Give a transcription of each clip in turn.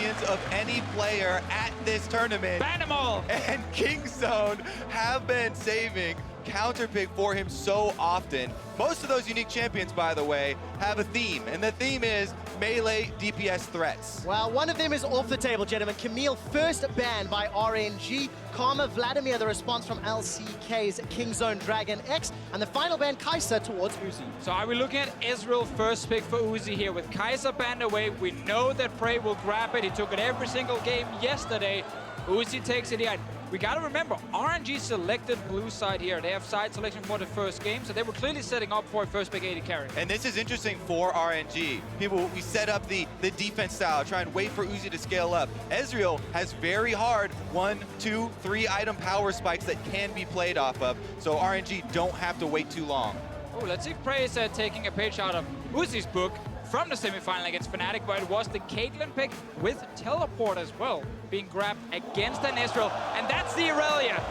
champions of any player at this tournament. Ban them all! And Kingzone have been saving counterpick for him so often. Most of those unique champions, by the way, have a theme, and the theme is melee DPS threats. Well, one of them is off the table, gentlemen. Camille first banned by RNG. Karma, Vladimir, the response from LCK's Kingzone DragonX. And the final ban, Karsa towards Uzi. So are we looking at Ezreal first pick for Uzi here? With Karsa banned away, we know that Prey will grab it. He took it every single game yesterday. Uzi takes it here. We gotta remember, RNG selected blue side here. They have side selection for the first game, so they were clearly setting up for a first pick AD carry. And this is interesting for RNG. We set up the defense style, try and wait for Uzi to scale up. Ezreal has very hard 1, 2, 3 item power spikes that can be played off of, so RNG don't have to wait too long. Oh, let's see if Prey is taking a page out of Uzi's book from the semifinal against Fnatic, but it was the Caitlyn pick with teleport as well, being grabbed against an Ezreal, and that's the Irelia.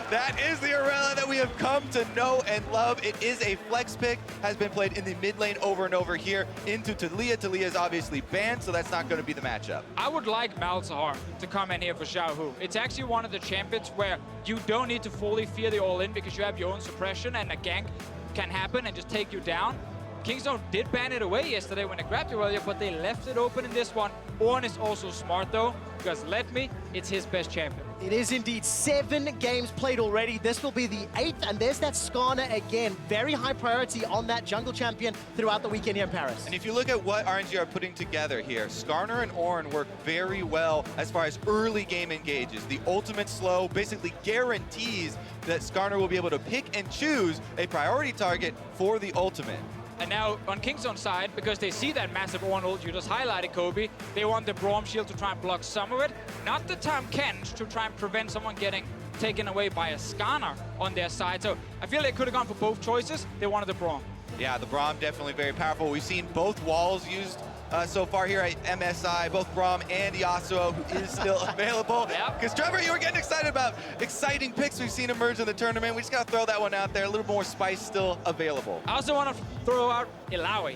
That is the Irelia that we have come to know and love. It is a flex pick, has been played in the mid lane over and over here into Taliyah. Taliyah is obviously banned, so that's not going to be the matchup. I would like Malzahar to come in here for XiaoHu. It's actually one of the champions where you don't need to fully fear the all-in because you have your own suppression and a gank can happen and just take you down. Kingzone did ban it away yesterday when they grabbed Irelia, but they left it open in this one. Ornn is also smart though, because LetME, it's his best champion. It is indeed 7 games played already. This will be the 8th, and there's that Skarner again. Very high priority on that jungle champion throughout the weekend here in Paris. And if you look at what RNG are putting together here, Skarner and Ornn work very well as far as early game engages. The ultimate slow basically guarantees that Skarner will be able to pick and choose a priority target for the ultimate. And now on Kingzone's side, because they see that massive Ornn ult you just highlighted, Kobe, they want the Braum shield to try and block some of it. Not the Tahm Kench to try and prevent someone getting taken away by a Skarner on their side. So I feel they could have gone for both choices. They wanted the Braum. Yeah, the Braum definitely very powerful. We've seen both walls used so far here at MSI, both Braum and XiaoHu, who is still available. Because Trevor, you were getting excited about exciting picks we've seen emerge in the tournament. We just got to throw that one out there. A little more spice still available. I also want to throw out XiaoHu.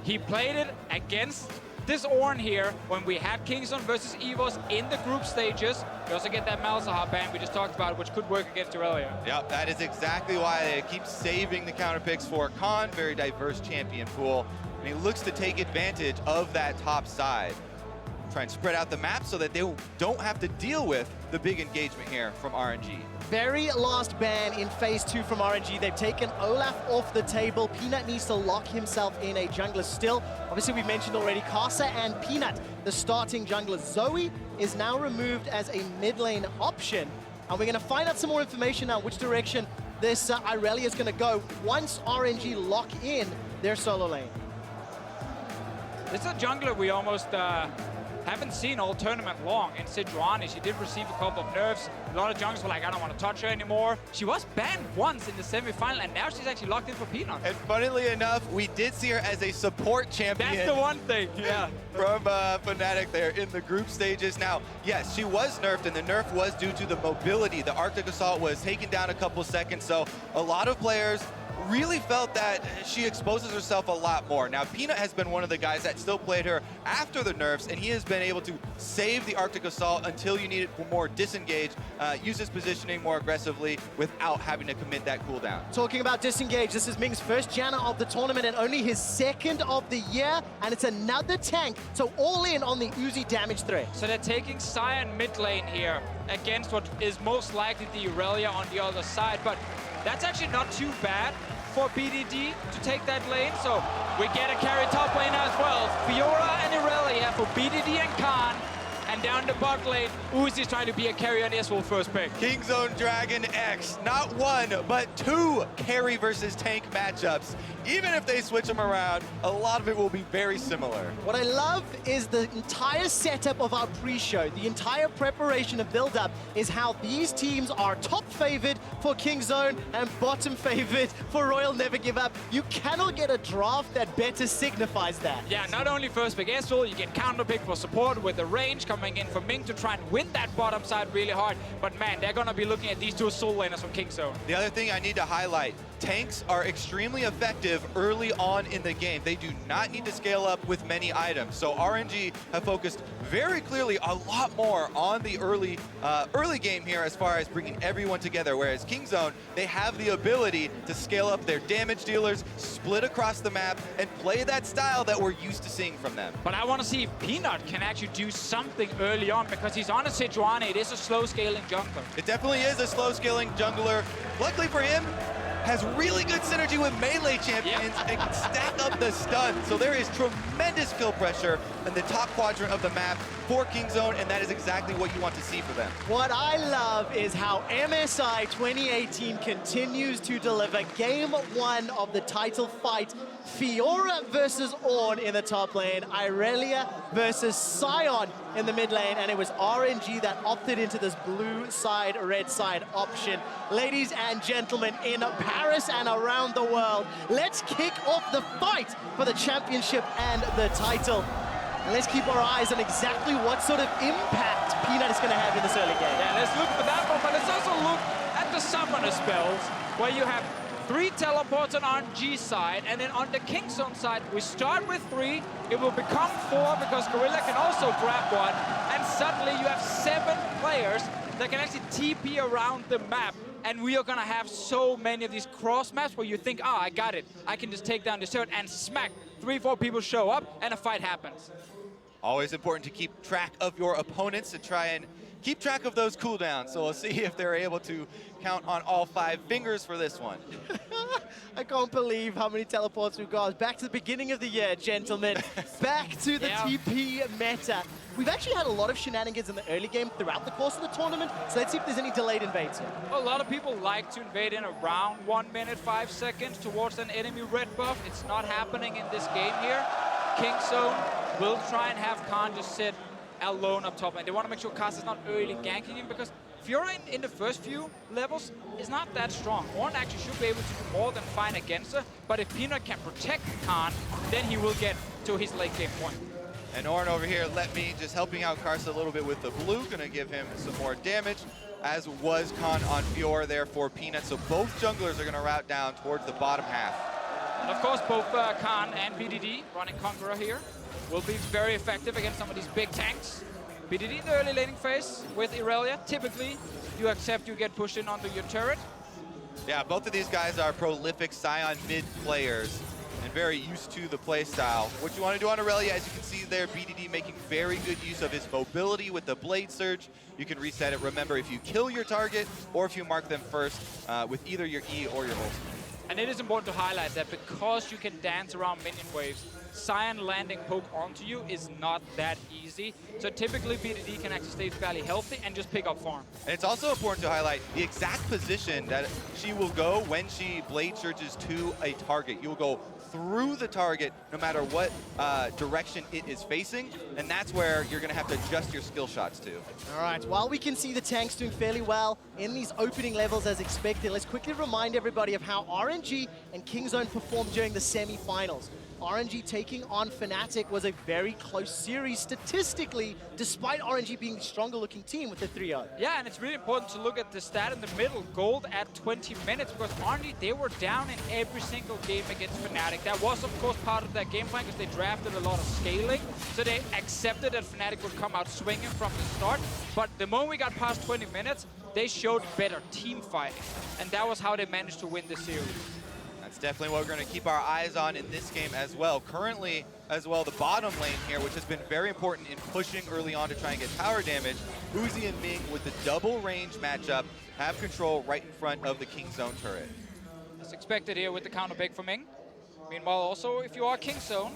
He played it against this Ornn here when we had Kingzone versus EVOS in the group stages. You also get that Malzahar ban we just talked about, which could work against Irelia. Yep, that is exactly why they keep saving the counter picks for Khan. Very diverse champion pool. And he looks to take advantage of that top side. Try and spread out the map so that they don't have to deal with the big engagement here from RNG. Very last ban in phase 2 from RNG. They've taken Olaf off the table. Peanut needs to lock himself in a jungler still. Obviously, we mentioned already Karsa and Peanut, the starting jungler. Zoe is now removed as a mid lane option. And we're going to find out some more information now which direction this Irelia is going to go once RNG lock in their solo lane. This is a jungler we almost haven't seen all tournament long in Sejuani. She did receive a couple of nerfs. A lot of junglers were like, I don't want to touch her anymore. She was banned once in the semifinal, and now she's actually locked in for Peanut. And funnily enough, we did see her as a support champion. That's the one thing, yeah. From Fnatic there in the group stages. Now, yes, she was nerfed, and the nerf was due to the mobility. The Arctic Assault was taken down a couple seconds, so a lot of players really felt that she exposes herself a lot more. Now, Peanut has been one of the guys that still played her after the nerfs, and he has been able to save the Arctic Assault until you need it for more disengage, use his positioning more aggressively without having to commit that cooldown. Talking about disengage, this is Ming's first Janna of the tournament and only his 2nd of the year, and it's another tank, so all in on the Uzi damage threat. So they're taking Sion mid lane here against what is most likely the Irelia on the other side, but that's actually not too bad for BDD to take that lane, so we get a carry top lane as well. Fiora and Irelia for BDD and Khan, and down the bot lane, Uzi's trying to be a carry on Ezreal first pick. Kingzone DragonX, not 1, but 2 carry versus tank matchups. Even if they switch them around, a lot of it will be very similar. What I love is the entire setup of our pre-show, the entire preparation and build-up is how these teams are top favored for Kingzone and bottom favored for Royal Never Give Up. You cannot get a draft that better signifies that. Yeah, not only first pick Ezreal, you get counter pick for support with the range coming in for Ming to try and win that bottom side really hard. But man, they're gonna be looking at these two soul laners from Kingzone. The other thing I need to highlight, tanks are extremely effective early on in the game. They do not need to scale up with many items. So RNG have focused very clearly a lot more on the early game here as far as bringing everyone together, whereas Kingzone, they have the ability to scale up their damage dealers, split across the map, and play that style that we're used to seeing from them. But I want to see if Peanut can actually do something early on, because he's on a Sejuani. It is a slow scaling jungler. It definitely is a slow scaling jungler. Luckily for him, has really good synergy with melee champions and can stack up the stun. So there is tremendous kill pressure in the top quadrant of the map for Kingzone, and that is exactly what you want to see for them. What I love is how MSI 2018 continues to deliver game 1 of the title fight. Fiora versus Ornn in the top lane, Irelia versus Sion in the mid lane, and it was RNG that opted into this blue side, red side option. Ladies and gentlemen, in Paris and around the world, let's kick off the fight for the championship and the title. And let's keep our eyes on exactly what sort of impact Peanut is going to have in this early game. Yeah, let's look for that one, but let's also look at the summoner spells, where you have 3 teleports on RNG side, and then on the Kingzone side, we start with 3, it will become 4 because Gorilla can also grab one, and suddenly you have 7 players that can actually TP around the map, and we are gonna have so many of these cross maps where you think, ah, I got it, I can just take down this turret, and smack, 3-4 people show up, and a fight happens. Always important to keep track of your opponents and try and keep track of those cooldowns. So we'll see if they're able to count on all 5 fingers for this one. I can't believe how many teleports we've got. Back to the beginning of the year, gentlemen. Back to the TP meta. We've actually had a lot of shenanigans in the early game throughout the course of the tournament, so let's see if there's any delayed invades here. A lot of people like to invade in around 1 minute, 5 seconds towards an enemy red buff. It's not happening in this game here. Kingzone will try and have Khan just sit alone up top, and they want to make sure Karsa's not early ganking him, because Fiora in the first few levels is not that strong. Ornn actually should be able to do more than fine against her, but if Peanut can protect Khan, then he will get to his late game point. And Ornn over here, LetME just helping out Karsa a little bit with the blue, gonna give him some more damage, as was Khan on Fiora there for Peanut. So both junglers are gonna route down towards the bottom half. And of course, both Khan and BDD running Conqueror here will be very effective against some of these big tanks. BDD in the early laning phase with Irelia, typically you accept you get pushed in onto your turret. Yeah, both of these guys are prolific Sion mid players and very used to the play style. What you want to do on Irelia, as you can see there, BDD making very good use of his mobility with the Blade Surge. You can reset it. Remember, if you kill your target or if you mark them first with either your E or your ult. And it is important to highlight that because you can dance around minion waves, Sion landing poke onto you is not that easy. So typically BDD can actually stay fairly healthy and just pick up farm. And it's also important to highlight the exact position that she will go when she blade surges to a target. You will go through the target no matter what direction it is facing, and that's where you're gonna have to adjust your skill shots to. All right, while we can see the tanks doing fairly well in these opening levels as expected, let's quickly remind everybody of how RNG and Kingzone performed during the semi-finals. RNG taking on Fnatic was a very close series statistically, despite RNG being the stronger looking team with the 3-0. Yeah, and it's really important to look at the stat in the middle, gold at 20 minutes, because RNG, they were down in every single game against Fnatic. That was, of course, part of their game plan, because they drafted a lot of scaling, so they accepted that Fnatic would come out swinging from the start. But the moment we got past 20 minutes, they showed better team fighting, and that was how they managed to win the series. That's definitely what we're going to keep our eyes on in this game as well. Currently, as well, the bottom lane here, which has been very important in pushing early on to try and get tower damage. Uzi and Ming with the double range matchup have control right in front of the Kingzone turret. As expected here with the counter pick for Ming. Meanwhile, also, if you are Kingzone,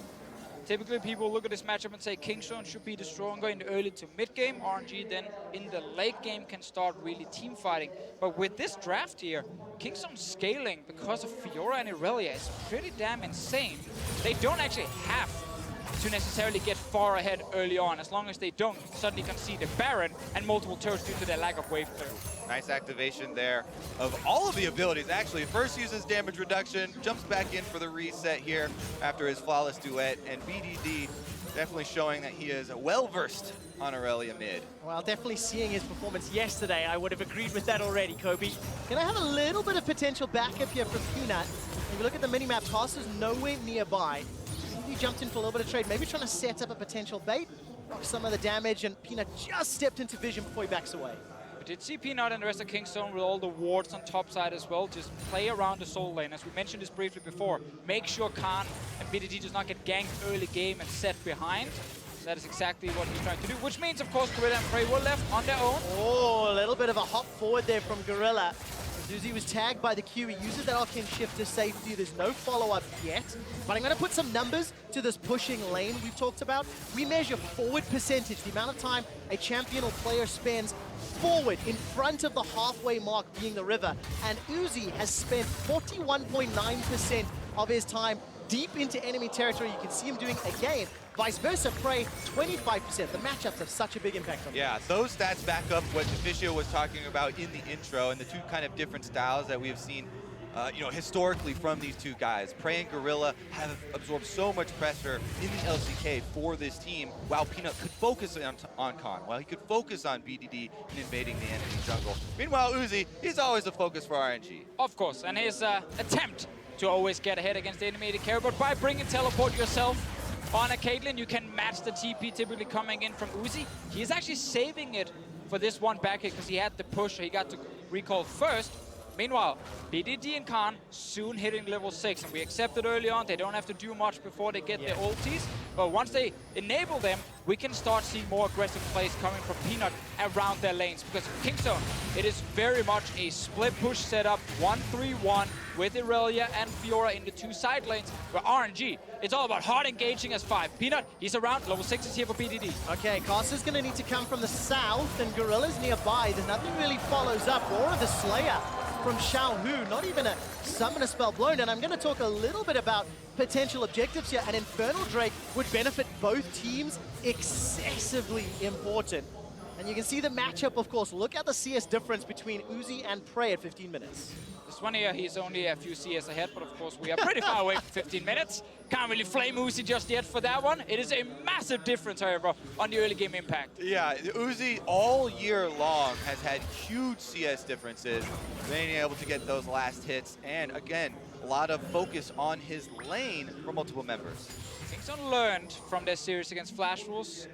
typically people look at this matchup and say Kingzone should be the stronger in the early to mid game. RNG then in the late game can start really team fighting. But with this draft here, Kingzone's scaling because of Fiora and Irelia is pretty damn insane. They don't actually have to necessarily get far ahead early on, as long as they don't suddenly concede a Baron and multiple turrets due to their lack of wave clear. Nice activation there of all of the abilities. Actually, first uses damage reduction, jumps back in for the reset here after his flawless duet, and BDD Definitely showing that he is well-versed on Irelia mid. Well, definitely seeing his performance yesterday, I would have agreed with that already, Kobe. Can I have a little bit of potential backup here from Peanut? If you look at the minimap, Karsa's nowhere nearby. He jumped in for a little bit of trade, maybe trying to set up a potential bait, block some of the damage, and Peanut just stepped into vision before he backs away. We did see Peanut and the rest of Kingzone with all the wards on top side as well. Just play around the soul lane. As we mentioned this briefly before, make sure Khan and BDD does not get ganked early game and set behind. That is exactly what he's trying to do, which means, of course, Gorilla and Prey were left on their own. Oh, a little bit of a hop forward there from Gorilla. Zuzi was tagged by the Q. He uses that arcane shift to safety. There's no follow-up yet. But I'm going to put some numbers to this pushing lane we've talked about. We measure forward percentage, the amount of time a champion or player spends forward in front of the halfway mark being the river. And Uzi has spent 41.9% of his time deep into enemy territory. You can see him doing again. Vice versa, Prey, 25%. The matchups have such a big impact on him. Yeah, those stats back up what Deficio was talking about in the intro and the two kind of different styles that we have seen historically from these two guys. Prey and Gorilla have absorbed so much pressure in the LCK for this team, while Peanut could focus on Khan, while he could focus on BDD in invading the enemy jungle. Meanwhile, Uzi, he's always a focus for RNG. Of course, and his attempt to always get ahead against the enemy AD carry, but by bringing teleport yourself on a Caitlyn, you can match the TP typically coming in from Uzi. He is actually saving it for this one back hit because he had the push, he got to recall first. Meanwhile, BDD and Khan soon hitting level 6, and we accepted early on, they don't have to do much before they get their ultis, but once they enable them, we can start seeing more aggressive plays coming from Peanut around their lanes, because Kingzone, it is very much a split push setup, 1-3-1, with Irelia and Fiora in the two side lanes, where RNG, it's all about hard engaging as 5. Peanut, he's around, level 6 is here for BDD. Okay, Karsa's gonna need to come from the south, and Gorilla's nearby. There's nothing really follows up. Aura the Slayer from XiaoHu, not even a summoner spell blown. And I'm gonna talk a little bit about potential objectives here. An Infernal Drake would benefit both teams, excessively important. And you can see the matchup, of course. Look at the CS difference between Uzi and Prey at 15 minutes. This one here, he's only a few CS ahead, but of course we are pretty far away from 15 minutes. Can't really flame Uzi just yet for that one. It is a massive difference, however, on the early game impact. Yeah, Uzi all year long has had huge CS differences, being able to get those last hits, and again, a lot of focus on his lane for multiple members. Kingzone learned from their series against Flash Wolves,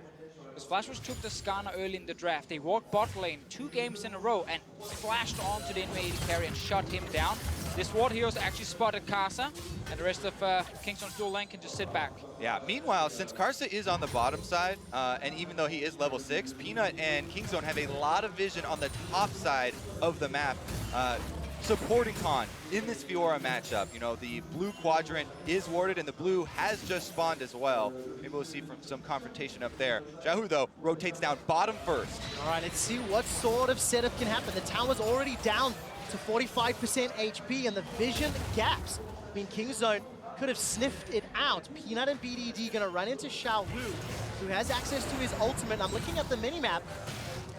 because Flash Wolves took the Skarner early in the draft. They walked bot lane 2 games in a row and flashed onto the enemy AD carry and shut him down. This Ward Heroes actually spotted Karsa, and the rest of Kingzone's dual lane can just sit back. Yeah, meanwhile, since Karsa is on the bottom side, and even though he is level 6, Peanut and Kingzone have a lot of vision on the top side of the map, supporting Khan in this Fiora matchup. You know, the blue quadrant is warded, and the blue has just spawned as well. Maybe we'll see from some confrontation up there. XiaoHu, though, rotates down bottom first. All right, let's see what sort of setup can happen. The tower's already down to 45% HP, and the vision gaps. I mean, Kingzone could have sniffed it out. Peanut and BDD gonna run into XiaoHu, who has access to his ultimate. I'm looking at the minimap.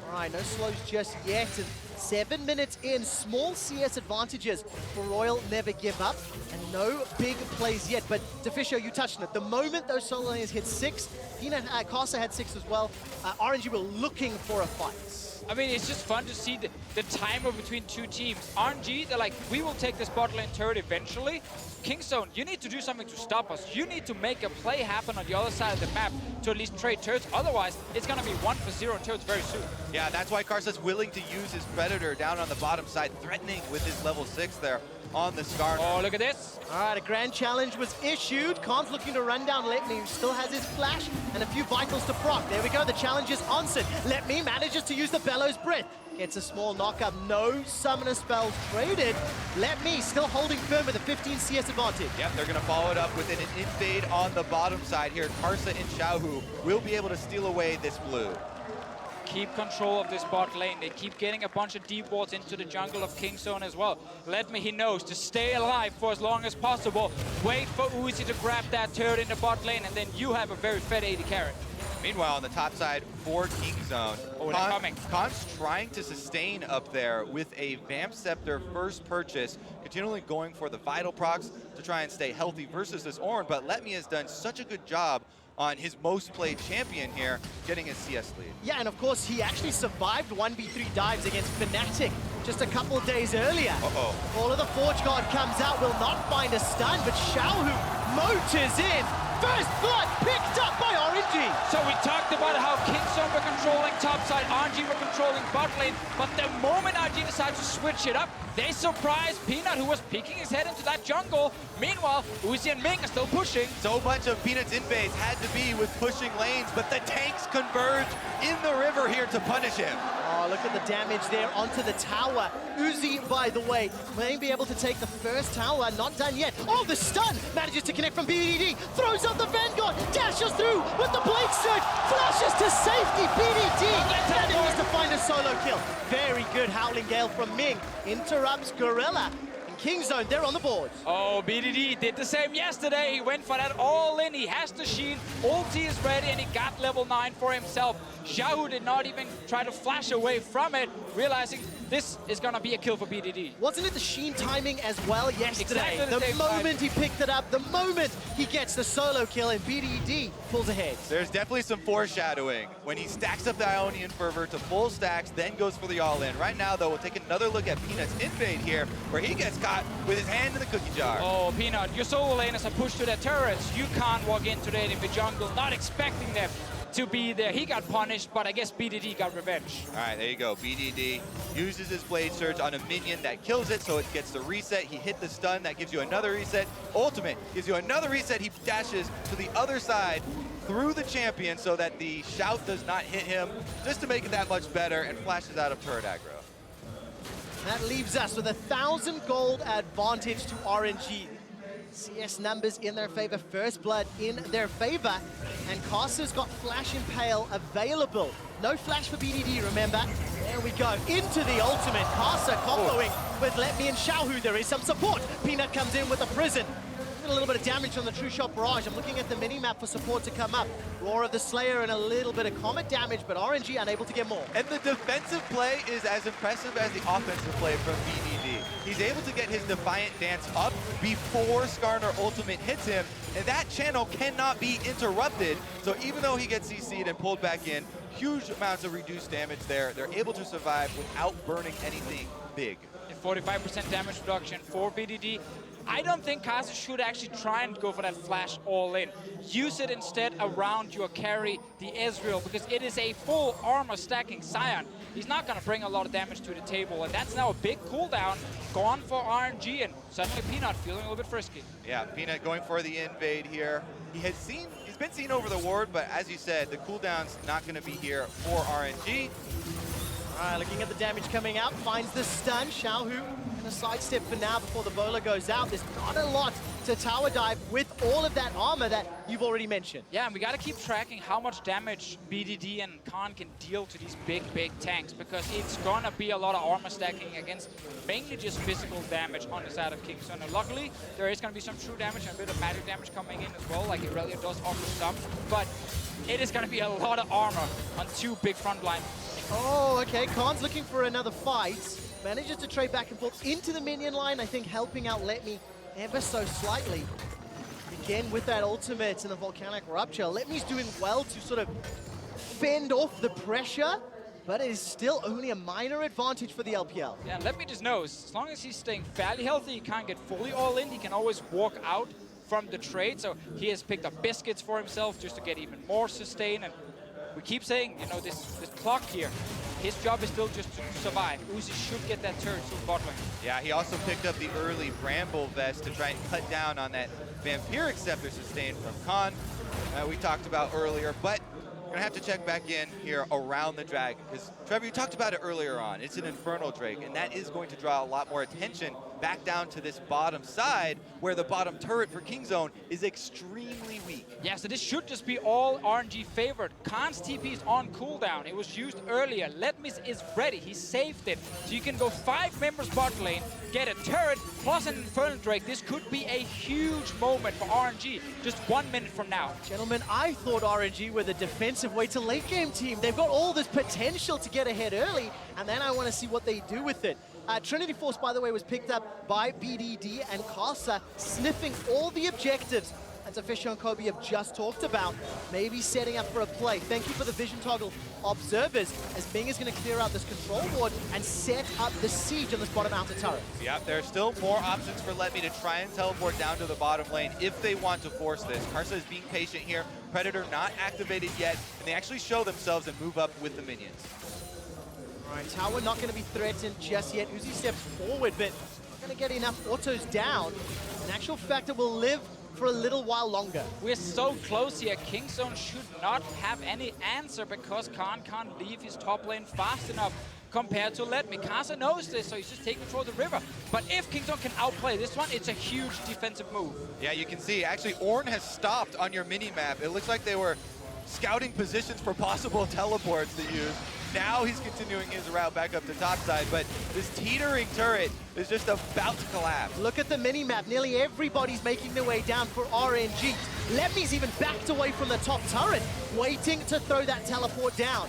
All right, no slows just yet. And 7 minutes in, small CS advantages for Royal Never Give Up, and no big plays yet. But Deficio, you touched on it. The moment those solo lanes hit 6, Peanut, Karsa had 6 as well. RNG were looking for a fight. I mean, it's just fun to see the timer between two teams. RNG, they're like, we will take this bot lane turret eventually. Kingzone, you need to do something to stop us. You need to make a play happen on the other side of the map to at least trade turrets. Otherwise, it's going to be 1-for-0 turrets very soon. Yeah, that's why Karsa's willing to use his Predator down on the bottom side, threatening with his level 6 there on the Skarner. Oh, look at this. All right, a grand challenge was issued. Khan's looking to run down LetME, who still has his flash and a few vitals to proc. There we go, the challenge is answered. LetME manages to use the Bellows Breath. Gets a small knockup, no summoner spells traded. LetME still holding firm with a 15 CS advantage. Yep, they're going to follow it up with an invade on the bottom side here. Karsa and XiaoHu will be able to steal away this blue. Keep control of this bot lane. They keep getting a bunch of deep wards into the jungle of Kingzone as well. LetME, he knows, to stay alive for as long as possible. Wait for Uzi to grab that turret in the bot lane, and then you have a very fed AD carry. Meanwhile, on the top side for Kingzone, Khan's trying to sustain up there with a Vamp Scepter first purchase, continually going for the vital procs to try and stay healthy versus this Ornn, but LetME has done such a good job on his most played champion here, getting his CS lead. Yeah, and of course, he actually survived 1v3 dives against Fnatic just a couple of days earlier. All of the Forge Guard comes out, will not find a stun, but XiaoHu motors in. First blood picked up by RNG. So we talked about how Kingzone were controlling topside, RNG were controlling bot lane, but the moment RNG decided to switch it up, they surprised Peanut, who was peeking his head into that jungle. Meanwhile, Uzi and Ming are still pushing. So much of Peanut's invade had to be with pushing lanes, but the tanks converge in the river here to punish him. Oh, look at the damage there onto the tower. Uzi, by the way, may be able to take the first tower, not done yet. Oh, the stun manages to connect from BDD, throws out the Vanguard, dashes through with the Blade Surge, flashes to safety. BDD manages to find a solo kill. Very good Howling Gale from Ming, interrupts Gorilla. Kingzone, they're on the board. Oh, BDD did the same yesterday. He went for that all in. He has the shield. Ulti is ready, and he got level 9 for himself. XiaoHu did not even try to flash away from it, realizing this is going to be a kill for BDD. Wasn't it the Sheen timing as well yesterday? Exactly the moment he picked it up, the moment he gets the solo kill, and BDD pulls ahead. There's definitely some foreshadowing when he stacks up the Ionian Fervor to full stacks, then goes for the all-in. Right now, though, we'll take another look at Peanut's invade here, where he gets caught with his hand in the cookie jar. Oh, Peanut, your solo laners are pushed to their turrets. You can't walk into the enemy jungle, not expecting them to be there. He got punished, but I guess BDD got revenge. All right, there you go. BDD uses his Blade Surge on a minion that kills it, so it gets the reset. He hit the stun, that gives you another reset. Ultimate gives you another reset. He dashes to the other side through the champion so that the shout does not hit him, just to make it that much better, and flashes out of turret aggro. That leaves us with 1,000 gold advantage to RNG. CS numbers in their favor, first blood in their favor, and Karsa's got Flash Impale available. No flash for BDD, remember? There we go, into the ultimate. Karsa comboing with LetME and XiaoHu. There is some support. Peanut comes in with a prison. A little bit of damage on the True Shot Barrage. I'm looking at the mini-map for support to come up. Roar of the Slayer and a little bit of Comet damage, but RNG unable to get more. And the defensive play is as impressive as the offensive play from BDD. He's able to get his Defiant Dance up before Skarner ultimate hits him, and that channel cannot be interrupted. So even though he gets CC'd and pulled back in, huge amounts of reduced damage there. They're able to survive without burning anything big. 45% damage reduction for BDD. I don't think Karsa should actually try and go for that flash all in. Use it instead around your carry, the Ezreal, because it is a full armor stacking Sion. He's not going to bring a lot of damage to the table, and that's now a big cooldown gone for RNG, and suddenly Peanut feeling a little bit frisky. Yeah, Peanut going for the invade here. He's been seen over the ward, but as you said, the cooldown's not going to be here for RNG. All right, looking at the damage coming out, finds the stun. XiaoHu in a sidestep for now before the bowler goes out. There's not a lot to tower dive with all of that armor that you've already mentioned. Yeah, and we got to keep tracking how much damage BDD and Khan can deal to these big tanks, because it's going to be a lot of armor stacking against mainly just physical damage on the side of Kingzone. And luckily, there is going to be some true damage and a bit of magic damage coming in as well, like Irelia does offer some, but it is going to be a lot of armor on two big front line. Oh, okay. Khan's looking for another fight. Manages to trade back and forth into the minion line, I think helping out LetME ever so slightly. Again, with that ultimate and the Volcanic Rupture, LetMe's doing well to sort of fend off the pressure, but it is still only a minor advantage for the LPL. Yeah, LetMe just knows, as long as he's staying fairly healthy, he can't get fully all in, he can always walk out from the trade, so he has picked up biscuits for himself just to get even more sustain, and we keep saying, you know, this clock here, his job is still just to survive. Uzi should get that turret to bot lane. Yeah, he also picked up the early Bramble Vest to try and cut down on that Vampiric Scepter sustain from Khan we talked about earlier, but we're gonna have to check back in here around the dragon, because Trevor, you talked about it earlier on. It's an Infernal Drake, and that is going to draw a lot more attention back down to this bottom side, where the bottom turret for Kingzone is extremely weak. Yeah, so this should just be all RNG favored. Khan's TP is on cooldown. It was used earlier. LetMe is ready. He saved it. So you can go 5 members bot lane, get a turret, plus an Infernal Drake. This could be a huge moment for RNG just 1 minute from now. Gentlemen, I thought RNG were the defensive way to late game team. They've got all this potential to get ahead early, and then I want to see what they do with it. Trinity Force, by the way, was picked up by BDD and Karsa, sniffing all the objectives. that Deficio and Kobe have just talked about, maybe setting up for a play. Thank you for the vision toggle observers, as Ming is going to clear out this control board and set up the siege on this bottom outer turret. Yeah, there are still more options for LetME to try and teleport down to the bottom lane if they want to force this. Karsa is being patient here. Predator not activated yet, and they actually show themselves and move up with the minions. All right, tower not going to be threatened just yet. Uzi steps forward, but not going to get enough autos down. In actual fact, it will live for a little while longer. We're so close here. Kingzone should not have any answer because Khan can't leave his top lane fast enough compared to LetME. Karsa knows this, so he's just taking control of the river. But if Kingzone can outplay this one, it's a huge defensive move. Yeah, you can see, actually, Ornn has stopped on your mini-map. It looks like they were scouting positions for possible teleports to use. Now he's continuing his route back up to topside, but this teetering turret is just about to collapse. Look at the mini-map. Nearly everybody's making their way down for RNG. LetMe's even backed away from the top turret, waiting to throw that teleport down.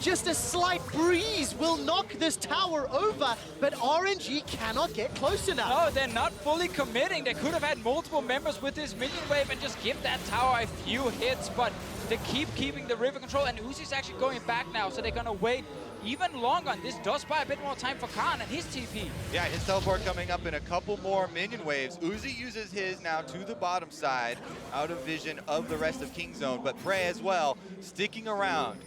Just a slight breeze will knock this tower over, but RNG cannot get close enough. No, they're not fully committing. They could have had multiple members with this minion wave and just give that tower a few hits, but they keep keeping the river control, and Uzi's actually going back now, so they're going to wait even longer, and this does buy a bit more time for Khan and his TP. Yeah, his teleport coming up in a couple more minion waves. Uzi uses his now to the bottom side, out of vision of the rest of Kingzone, but Prey as well, sticking around.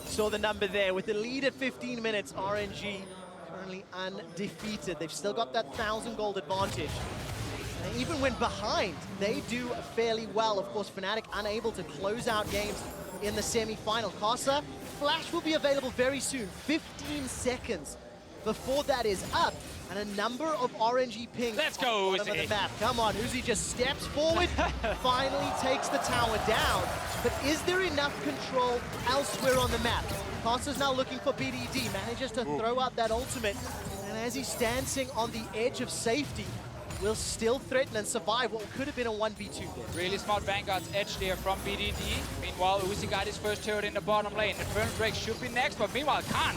Saw the number there. With the lead at 15 minutes, RNG currently undefeated. They've still got that 1,000 gold advantage. And even when behind, they do fairly well. Of course, Fnatic unable to close out games in the semi-final. Karsa, Flash will be available very soon. 15 seconds before that is up. And a number of RNG pings. Let's go, on the bottom of the map. Come on, Uzi just steps forward, finally takes the tower down. But is there enough control elsewhere on the map? Karsa's now looking for BDD, manages to throw out that ultimate. And as he's dancing on the edge of safety, will still threaten and survive what could have been a 1v2 there. Really smart Vanguard's edge there from BDD. Meanwhile, Uzi got his first turret in the bottom lane. The Infernal Drake should be next, but meanwhile, Khan,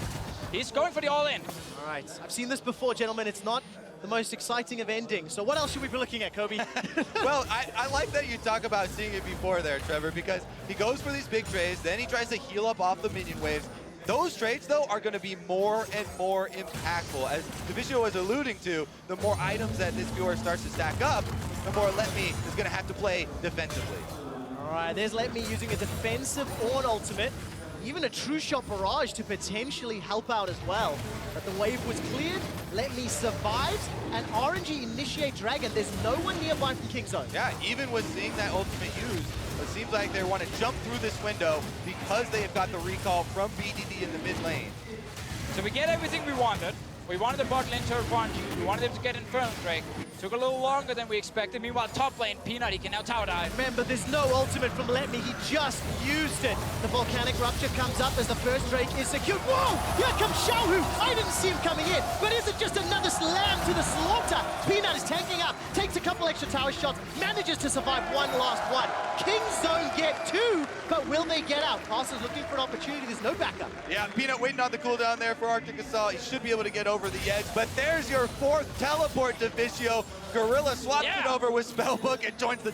he's going for the all-in. All right, I've seen this before, gentlemen. It's not the most exciting of endings. So what else should we be looking at, Kobe? Well, I like that you talk about seeing it before there, Trevor, because he goes for these big trades, then he tries to heal up off the minion waves. Those trades, though, are going to be more and more impactful. As Deficio was alluding to, the more items that this Fiora starts to stack up, the more LetME is going to have to play defensively. All right, there's LetME using a defensive Ornn ultimate. Even a true shot barrage to potentially help out as well. But the wave was cleared, LetME survives, and RNG initiate Dragon. There's no one nearby from Kingzone. Yeah, even with seeing that ultimate used, it seems like they want to jump through this window because they have got the recall from BDD in the mid lane. So we get everything we wanted. We wanted the bot lane turret for RNG. We wanted them to get Infernal Drake. Took a little longer than we expected. Meanwhile, top lane, Peanut, he can now tower dive. Remember, there's no ultimate from LetME. He just used it. The Volcanic Rupture comes up as the first Drake is secured. Whoa! Here comes XiaoHu! I didn't see him coming in, but is it just another slam to the slaughter? Peanut is tanking up, takes a couple extra tower shots, manages to survive one last one. Kingzone get two, but will they get out? Karsa's looking for an opportunity. There's no backup. Yeah, Peanut waiting on the cooldown there for Arctic Assault. He should be able to get over the edge, but there's your fourth teleport, Deficio. Gorilla swaps it over with Spellbook and joins the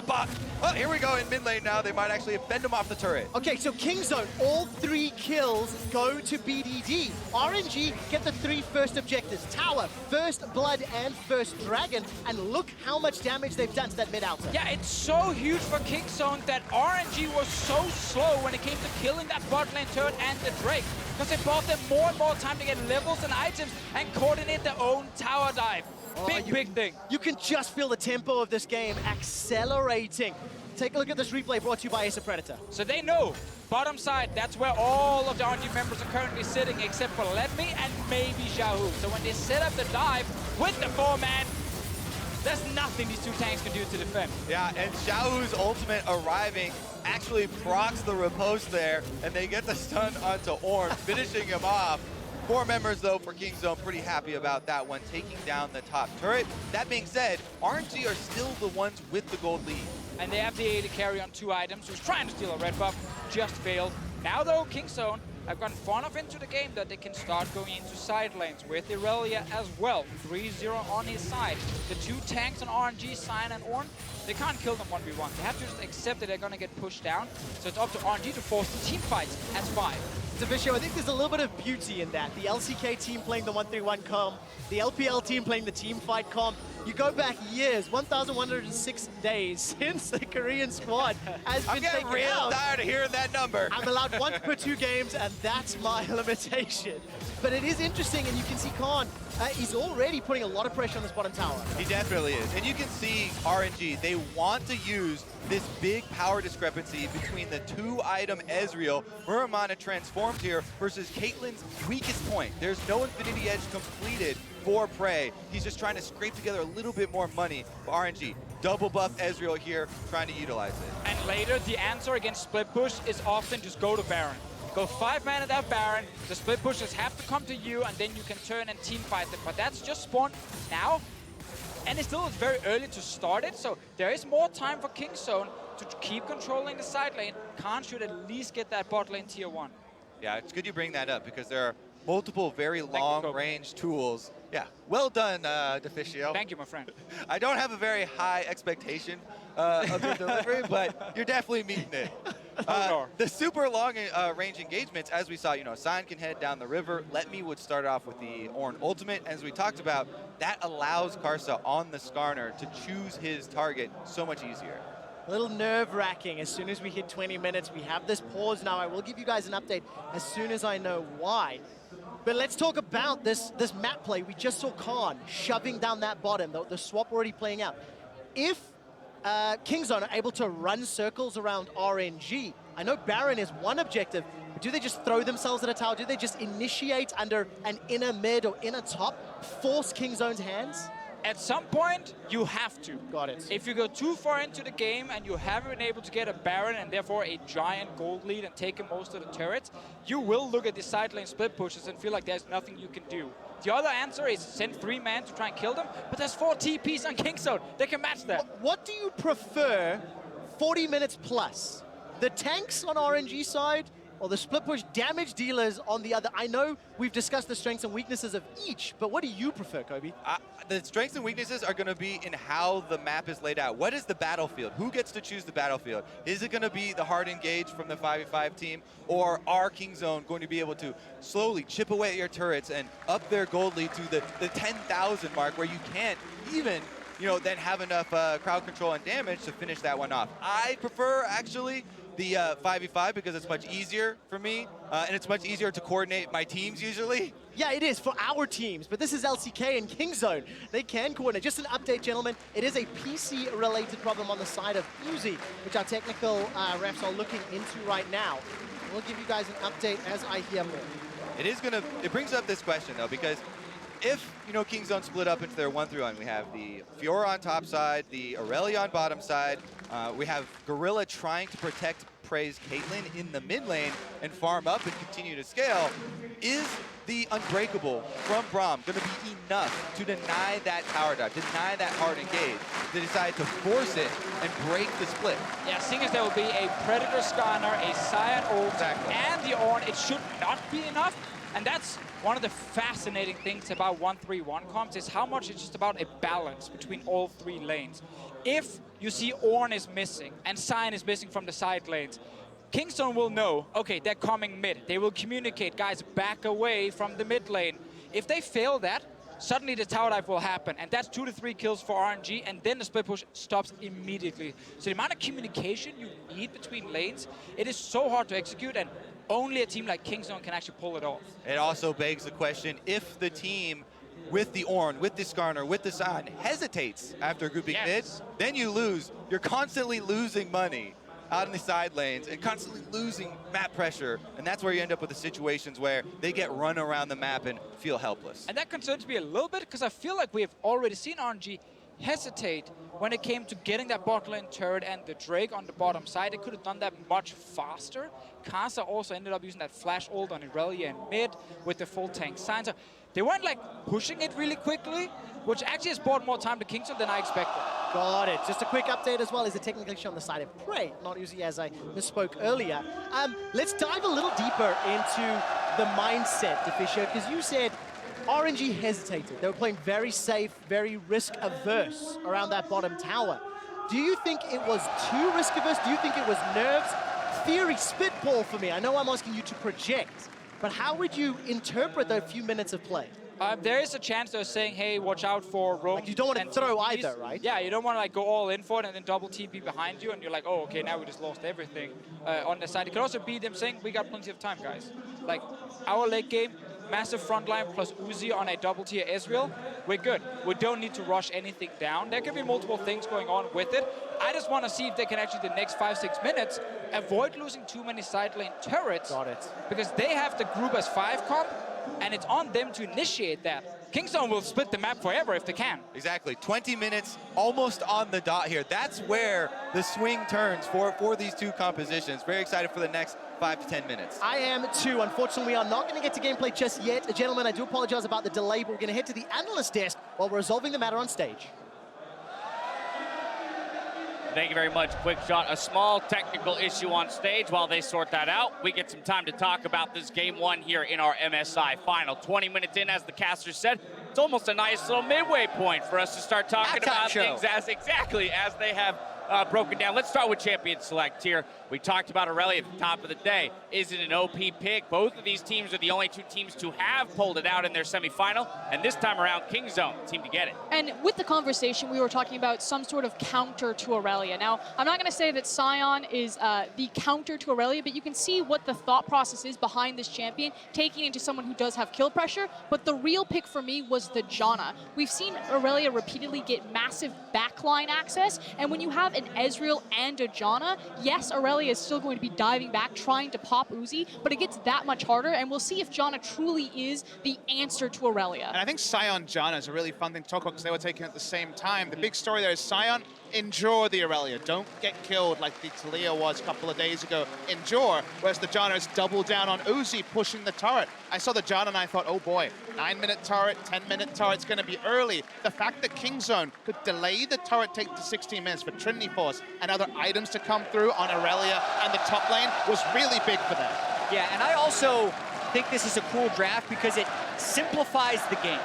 bot. Oh, here we go in mid lane now. They might actually fend him off the turret. Okay, so Kingzone, all 3 kills go to BDD. RNG get the 3 first objectives. Tower, First Blood, and First Dragon. And look how much damage they've done to that mid-outer. Yeah, it's so huge for Kingzone that RNG was so slow when it came to killing that bot lane turret and the Drake. Because it bought them more and more time to get levels and items and coordinate their own tower dive. Big thing. You can just feel the tempo of this game accelerating. Take a look at this replay brought to you by Ace of Predator. So they know, bottom side, that's where all of the RNG members are currently sitting, except for LetME and maybe XiaoHu. So when they set up the dive with the 4-man, there's nothing these 2 tanks can do to defend. Yeah, and XiaoHu's ultimate arriving actually procs the riposte there, and they get the stun onto Ornn, finishing him off. 4 members, though, for Kingzone, pretty happy about that one, taking down the top turret. That being said, RNG are still the ones with the gold lead. And they have the AD carry on 2 items, who's trying to steal a red buff, just failed. Now, though, Kingzone have gotten far enough into the game that they can start going into side lanes with Irelia as well. 3-0 on his side. The two tanks on RNG, Sion and Ornn, they can't kill them 1v1. They have to just accept that they're going to get pushed down. So it's up to RNG to force the team fights as 5. Deficio, I think there's a little bit of beauty in that. The LCK team playing the 1-3-1 comp, the LPL team playing the team fight comp. You go back years, 1,106 days since the Korean squad has been taken out. I'm getting real tired of hearing that number. I'm allowed once per 2 games, and that's my limitation. But it is interesting, and you can see Khan, he's already putting a lot of pressure on this bottom tower. He definitely is. And you can see RNG, they want to use this big power discrepancy between the 2-item Ezreal, Muramana transformed here, versus Caitlyn's weakest point. There's no Infinity Edge completed for Prey. He's just trying to scrape together a little bit more money for RNG. Double buff Ezreal here, trying to utilize it. And later, the answer against split push is often just go to Baron. Go 5-man at that Baron, the split pushers have to come to you, and then you can turn and team fight them. But that's just spawned now, and it still is very early to start it, so there is more time for Kingzone to keep controlling the side lane. Khan should at least get that bot lane tier 1. Yeah, it's good you bring that up because there are multiple very long-range tools. Yeah, well done, Deficio. Thank you, my friend. I don't have a very high expectation of your delivery, but you're definitely meeting it. The super long range engagements, as we saw, Sion can head down the river. LetME would start off with the Ornn ultimate. As we talked about, that allows Karsa on the Skarner to choose his target so much easier. A little nerve-wracking as soon as we hit 20 minutes. We have this pause now. I will give you guys an update as soon as I know why. But let's talk about this map play. We just saw Khan shoving down that bottom, the swap already playing out. If Kingzone are able to run circles around RNG, I know Baron is one objective, but do they just throw themselves at a tower? Do they just initiate under an inner mid or inner top, force Kingzone's hands? At some point, you have to. Got it. If you go too far into the game and you haven't been able to get a Baron and therefore a giant gold lead and taken most of the turrets, you will look at the side lane split pushes and feel like there's nothing you can do. The other answer is send 3-man to try and kill them, but there's 4 TPs on Kingzone. They can match that. What do you prefer 40 minutes plus? The tanks on RNG side or the split push damage dealers on the other? I know we've discussed the strengths and weaknesses of each, but what do you prefer, Kobe? The strengths and weaknesses are going to be in how the map is laid out. What is the battlefield? Who gets to choose the battlefield? Is it going to be the hard engage from the 5v5 team, or are Kingzone going to be able to slowly chip away at your turrets and up their gold lead to the 10,000 mark where you can't even then have enough crowd control and damage to finish that one off? I prefer, actually, the 5v5 because it's much easier for me, and it's much easier to coordinate my teams usually. Yeah, it is for our teams, but this is LCK and Kingzone. They can coordinate. Just an update, gentlemen. It is a PC-related problem on the side of Uzi, which our technical refs are looking into right now. We'll give you guys an update as I hear more. It brings up this question, though, because if, Kingzone split up into their 1-3-1, we have the Fiora on top side, the Irelia on bottom side, we have Gorilla trying to protect Prey's Caitlyn in the mid lane and farm up and continue to scale. Is the Unbreakable from Braum going to be enough to deny that tower dive, deny that hard engage, to decide to force it and break the split? Yeah, seeing as there will be a Predator Skarner, a Sion ult, and the Ornn, it should not be enough. And that's one of the fascinating things about 1-3-1 comps, is how much it's just about a balance between all 3 lanes. If you see Ornn is missing and Sion is missing from the side lanes, Kingzone will know, okay, they're coming mid. They will communicate, guys, back away from the mid lane. If they fail that, suddenly the tower dive will happen, and that's 2 to 3 kills for RNG, and then the split push stops immediately. So the amount of communication you need between lanes, it is so hard to execute, and only a team like Kingzone can actually pull it off. It also begs the question, if the team with the Ornn, with the Skarner, with the Sion hesitates after grouping mid, then you lose. You're constantly losing money out in the side lanes and constantly losing map pressure, and that's where you end up with the situations where they get run around the map and feel helpless. And that concerns me a little bit, because I feel like we have already seen RNG hesitate when it came to getting that bot lane turret and the Drake on the bottom side. They could have done that much faster. Karsa also ended up using that flash ult on Irelia in mid with the full tank sign. So they weren't like pushing it really quickly, which actually has brought more time to Kingzone than I expected. Got it. Just a quick update as well. Is a technical issue on the side of Prey, not Uzi, as I misspoke earlier. Let's dive a little deeper into the mindset, Deficio, because you said RNG hesitated. They were playing very safe, very risk-averse around that bottom tower. Do you think it was too risk-averse? Do you think it was nerves? Theory, spitball for me. I know I'm asking you to project, but how would you interpret those few minutes of play? There is a chance they're saying, hey, watch out for roam. Like you don't want to throw either, right? Yeah, you don't want to like go all in for it and then double TP behind you and you're like, oh, okay, now we just lost everything on the side. It could also be them saying, we got plenty of time, guys. Like, our late game, massive front line plus Uzi on a double tier Ezreal, we're good. We don't need to rush anything down. There could be multiple things going on with it. I just want to see if they can actually, the next 5-6 minutes, avoid losing too many side lane turrets. Got it. Because they have the group as 5 comp, and it's on them to initiate that. Kingzone will split the map forever if they can. Exactly. 20 minutes, almost on the dot here. That's where the swing turns for these two compositions. Very excited for the next 5 to 10 minutes. I am too. Unfortunately, we are not going to get to gameplay just yet. Gentlemen, I do apologize about the delay, but we're going to head to the analyst desk while we're resolving the matter on stage. Thank you very much, QuickShot. A small technical issue on stage. While they sort that out, we get some time to talk about this game one here in our MSI final. 20 minutes in, as the caster said, it's almost a nice little midway point for us to start talking about things as they have broken down. Let's start with Champion Select here. We talked about Irelia at the top of the day. Is it an OP pick? Both of these teams are the only two teams to have pulled it out in their semifinal, and this time around, Kingzone seemed to get it. And with the conversation, we were talking about some sort of counter to Irelia. Now, I'm not going to say that Sion is the counter to Irelia, but you can see what the thought process is behind this champion, taking into someone who does have kill pressure. But the real pick for me was the Janna. We've seen Irelia repeatedly get massive backline access, and when you have an Ezreal and a Janna, yes, Irelia is still going to be diving back, trying to pop Uzi, but it gets that much harder, and we'll see if Janna truly is the answer to Irelia. And I think Sion Janna is a really fun thing to talk about because they were taken at the same time. The big story there is Sion, endure the Irelia. Don't get killed like the Talia was a couple of days ago. Endure, whereas the Janna is double down on Uzi, pushing the turret. I saw the Janna and I thought, oh boy, 9-minute turret, 10-minute turret's going to be early. The fact that Kingzone could delay the turret take to 16 minutes for Trinity Force and other items to come through on Irelia and the top lane was really big for them. Yeah, and I also think this is a cool draft because it simplifies the game.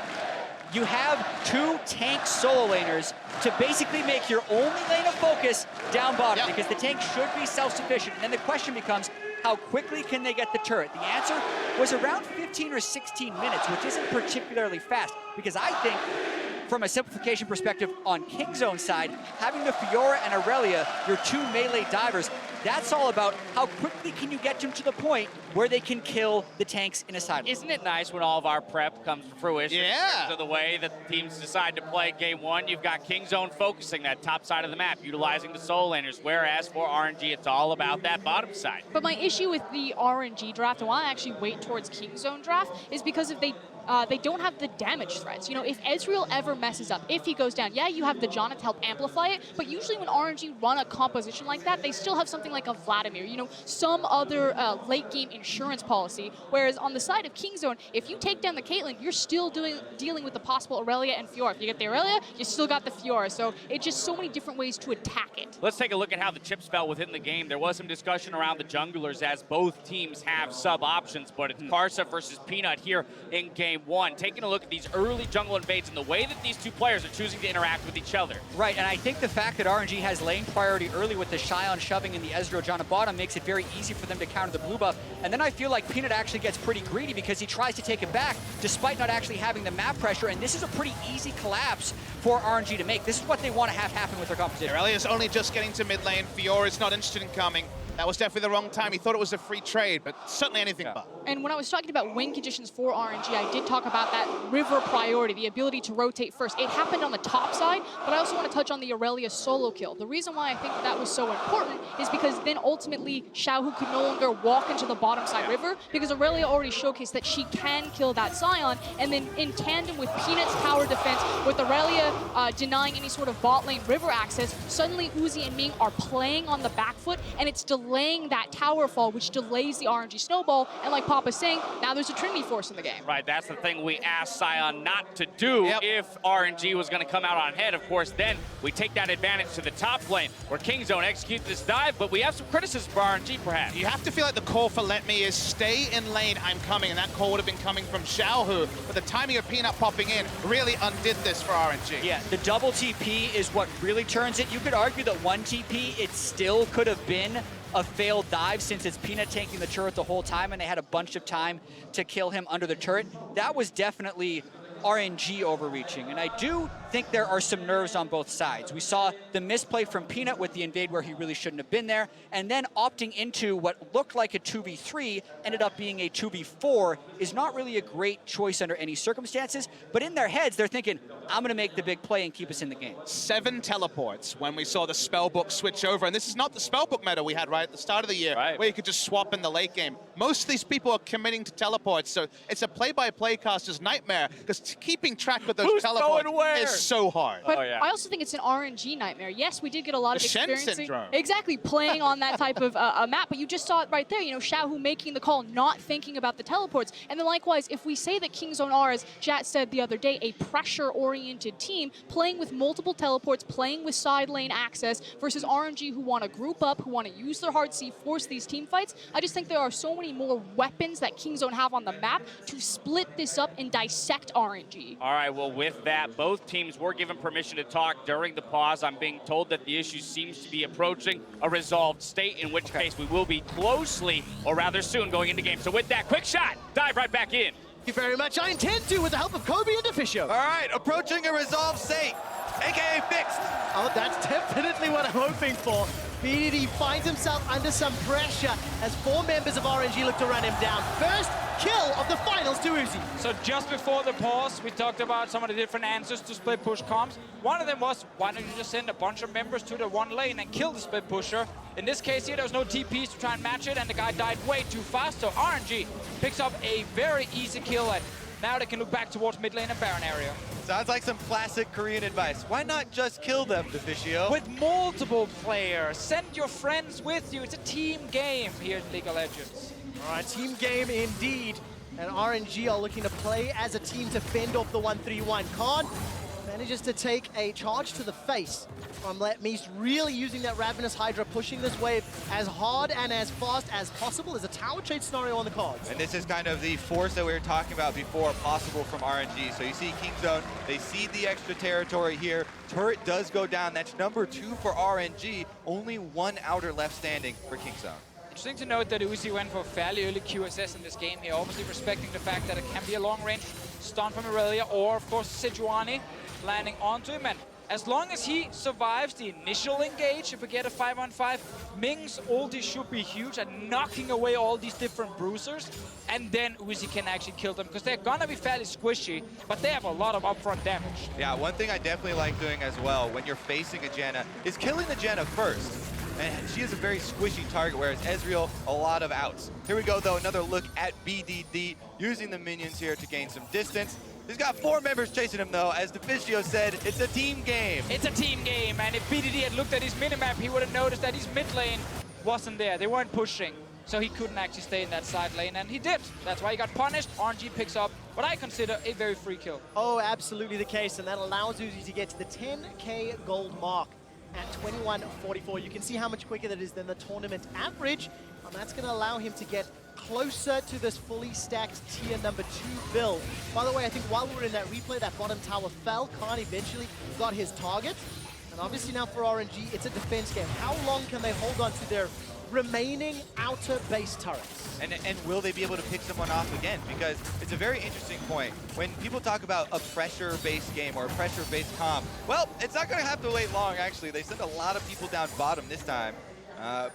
You have two tank solo laners to basically make your only lane of focus down bottom because the tank should be self-sufficient. And then the question becomes, how quickly can they get the turret? The answer was around 15 or 16 minutes, which isn't particularly fast, because I think from a simplification perspective on Kingzone's side, having the Fiora and Irelia, your two melee divers, that's all about how quickly can you get them to the point where they can kill the tanks in a side. Isn't it nice when all of our prep comes to fruition? Yeah. In terms of the way that the teams decide to play game one, you've got Kingzone focusing that top side of the map, utilizing the solo laners, whereas for RNG, it's all about that bottom side. But my issue with the RNG draft, and why I actually wait towards Kingzone draft, is because if they don't have the damage threats. You know, if Ezreal ever messes up, if he goes down, yeah, you have the Janna to help amplify it, but usually when RNG run a composition like that, they still have something like a Vladimir, you know, some other late game insurance policy. Whereas on the side of Kingzone, if you take down the Caitlyn, you're still dealing with the possible Irelia and Fiora. If you get the Irelia, you still got the Fiora. So it's just so many different ways to attack it. Let's take a look at how the chips fell within the game. There was some discussion around the junglers as both teams have sub options, but it's Karsa versus Peanut here in game one. Taking a look at these early jungle invades and the way that these two players are choosing to interact with each other. Right, and I think the fact that RNG has lane priority early with the Sion shoving in the Ezreal Janna bottom makes it very easy for them to counter the blue buff. And then I feel like Peanut actually gets pretty greedy because he tries to take it back despite not actually having the map pressure, and this is a pretty easy collapse for RNG to make. This is what they want to have happen with their competition. Irelia's only just getting to mid lane. Fiora's not interested in coming. That was definitely the wrong time. He thought it was a free trade, but certainly anything but. And when I was talking about win conditions for RNG, I did talk about that river priority, the ability to rotate first. It happened on the top side, but I also want to touch on the Irelia solo kill. The reason why I think that was so important is because then ultimately XiaoHu could no longer walk into the bottom side river because Irelia already showcased that she can kill that Sion, and then in tandem with Peanut's tower defense, with Irelia denying any sort of bot lane river access, suddenly Uzi and Ming are playing on the back foot, and it's delaying delaying that tower fall, which delays the RNG snowball. And like Papa's saying, now there's a Trinity Force in the game. Right, that's the thing we asked Sion not to do. If RNG was going to come out on head, of course, then we take that advantage to the top lane where Kingzone executes this dive, but we have some criticism for RNG, perhaps. You have to feel like the call for LetME is stay in lane, I'm coming, and that call would have been coming from XiaoHu, but the timing of Peanut popping in really undid this for RNG. Yeah, the double TP is what really turns it. You could argue that one TP, it still could have been a failed dive since it's Peanut tanking the turret the whole time and they had a bunch of time to kill him under the turret. That was definitely RNG overreaching, and I do think there are some nerves on both sides. We saw the misplay from Peanut with the invade where he really shouldn't have been there, and then opting into what looked like a 2v3 ended up being a 2v4 is not really a great choice under any circumstances, but in their heads they're thinking, I'm gonna make the big play and keep us in the game. 7 teleports when we saw the spellbook switch over, and this is not the spellbook meta we had right at the start of the year, where you could just swap in the late game. Most of these people are committing to teleports, so it's a play-by-play caster's nightmare, because keeping track of those teleports is so hard. But I also think it's an RNG nightmare. Yes, we did get a lot of experience. Syndrome. Exactly, playing on that type of a map, but you just saw it right there. You know, XiaoHu making the call, not thinking about the teleports. And then likewise, if we say that Kingzone are, as Jat said the other day, a pressure-oriented team, playing with multiple teleports, playing with side lane access, versus RNG who want to group up, who want to use their hard C, force these team fights, I just think there are so many more weapons that Kingzone have on the map to split this up and dissect RNG. All right, well, with that, both teams were given permission to talk during the pause. I'm being told that the issue seems to be approaching a resolved state, in which case we will be closely, or rather soon, going into game. So with that, quick shot, dive right back in. Thank you very much. I intend to with the help of Kobe and Deficio. All right, approaching a resolved state, aka fixed. Oh, that's definitely what I'm hoping for. BDD finds himself under some pressure as 4 members of RNG look to run him down. First kill of the finals to Uzi. So just before the pause, we talked about some of the different answers to split push comps. One of them was, why don't you just send a bunch of members to the one lane and kill the split pusher? In this case here, there was no TPs to try and match it, and the guy died way too fast, so RNG picks up a very easy kill, and now they can look back towards mid lane and Baron area. Sounds like some classic Korean advice. Why not just kill them, Deficio? With multiple players, send your friends with you. It's a team game here in League of Legends. All right, team game indeed. And RNG are looking to play as a team to fend off the 1-3-1. Khan manages to take a charge to the face from LetME, really using that Ravenous Hydra, pushing this wave as hard and as fast as possible. As a tower trade scenario on the cards. And this is kind of the force that we were talking about before, possible from RNG. So you see Kingzone, they cede the extra territory here. Turret does go down. That's number 2 for RNG. Only 1 outer left standing for Kingzone. Interesting to note that Uzi went for fairly early QSS in this game here, obviously respecting the fact that it can be a long-range stun from Irelia, or of course Sejuani landing onto him. And as long as he survives the initial engage, if we get a 5-on-5, Ming's ulti should be huge at knocking away all these different bruisers, and then Uzi can actually kill them, because they're gonna be fairly squishy, but they have a lot of upfront damage. Yeah, one thing I definitely like doing as well when you're facing a Janna is killing the Janna first. And she is a very squishy target, whereas Ezreal, a lot of outs. Here we go, though, another look at BDD, using the minions here to gain some distance. He's got 4 members chasing him, though. As Deficio said, it's a team game. It's a team game, and if BDD had looked at his minimap, he would have noticed that his mid lane wasn't there. They weren't pushing, so he couldn't actually stay in that side lane, and he did. That's why he got punished. RNG picks up what I consider a very free kill. Oh, absolutely the case, and that allows Uzi to get to the 10K gold mark at 21.44. You can see how much quicker that is than the tournament average, and that's going to allow him to get closer to this fully stacked tier number 2 build. By the way, I think while we were in that replay, that bottom tower fell. Khan eventually got his target, and obviously now for RNG, it's a defense game. How long can they hold on to their remaining outer base turrets? And will they be able to pick someone off again? Because it's a very interesting point. When people talk about a pressure-based game or a pressure-based comp, well, it's not going to have to wait long, actually. They sent a lot of people down bottom this time.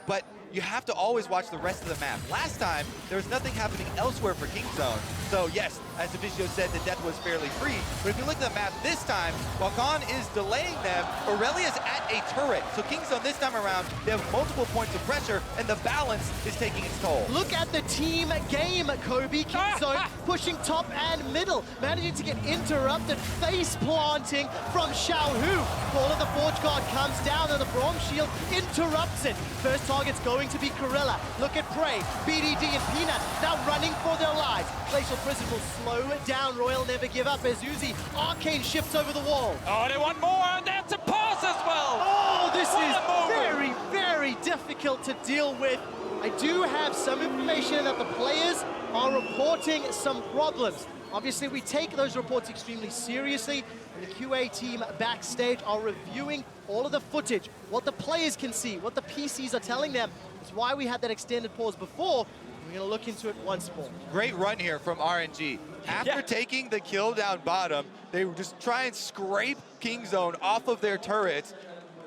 But you have to always watch the rest of the map. Last time, there was nothing happening elsewhere for Kingzone. So yes, as Deficio said, the death was fairly free. But if you look at the map this time, while Khan is delaying them, Irelia's at a turret. So Kingzone this time around, they have multiple points of pressure, and the balance is taking its toll. Look at the team game, Kobe. Kingzone pushing top and middle, managing to get interrupted, face planting from XiaoHu. Call of the Forge Guard comes down, and the Braum shield interrupts it. First targets go going to be Gorilla. Look at Prey, BDD and Peanut now running for their lives. Glacial Prison will slow it down. Royal never give up as Uzi Arcane shifts over the wall. Oh, they want more, and that's a pass as well. Oh, this What is a moment. very, very difficult to deal with. I do have some information that the players are reporting some problems. Obviously, we take those reports extremely seriously, and the QA team backstage are reviewing all of the footage, what the players can see, what the PCs are telling them. It's why we had that extended pause before. We're going to look into it once more. Great run here from RNG. After taking the kill down bottom, they would just try and scrape Kingzone off of their turrets,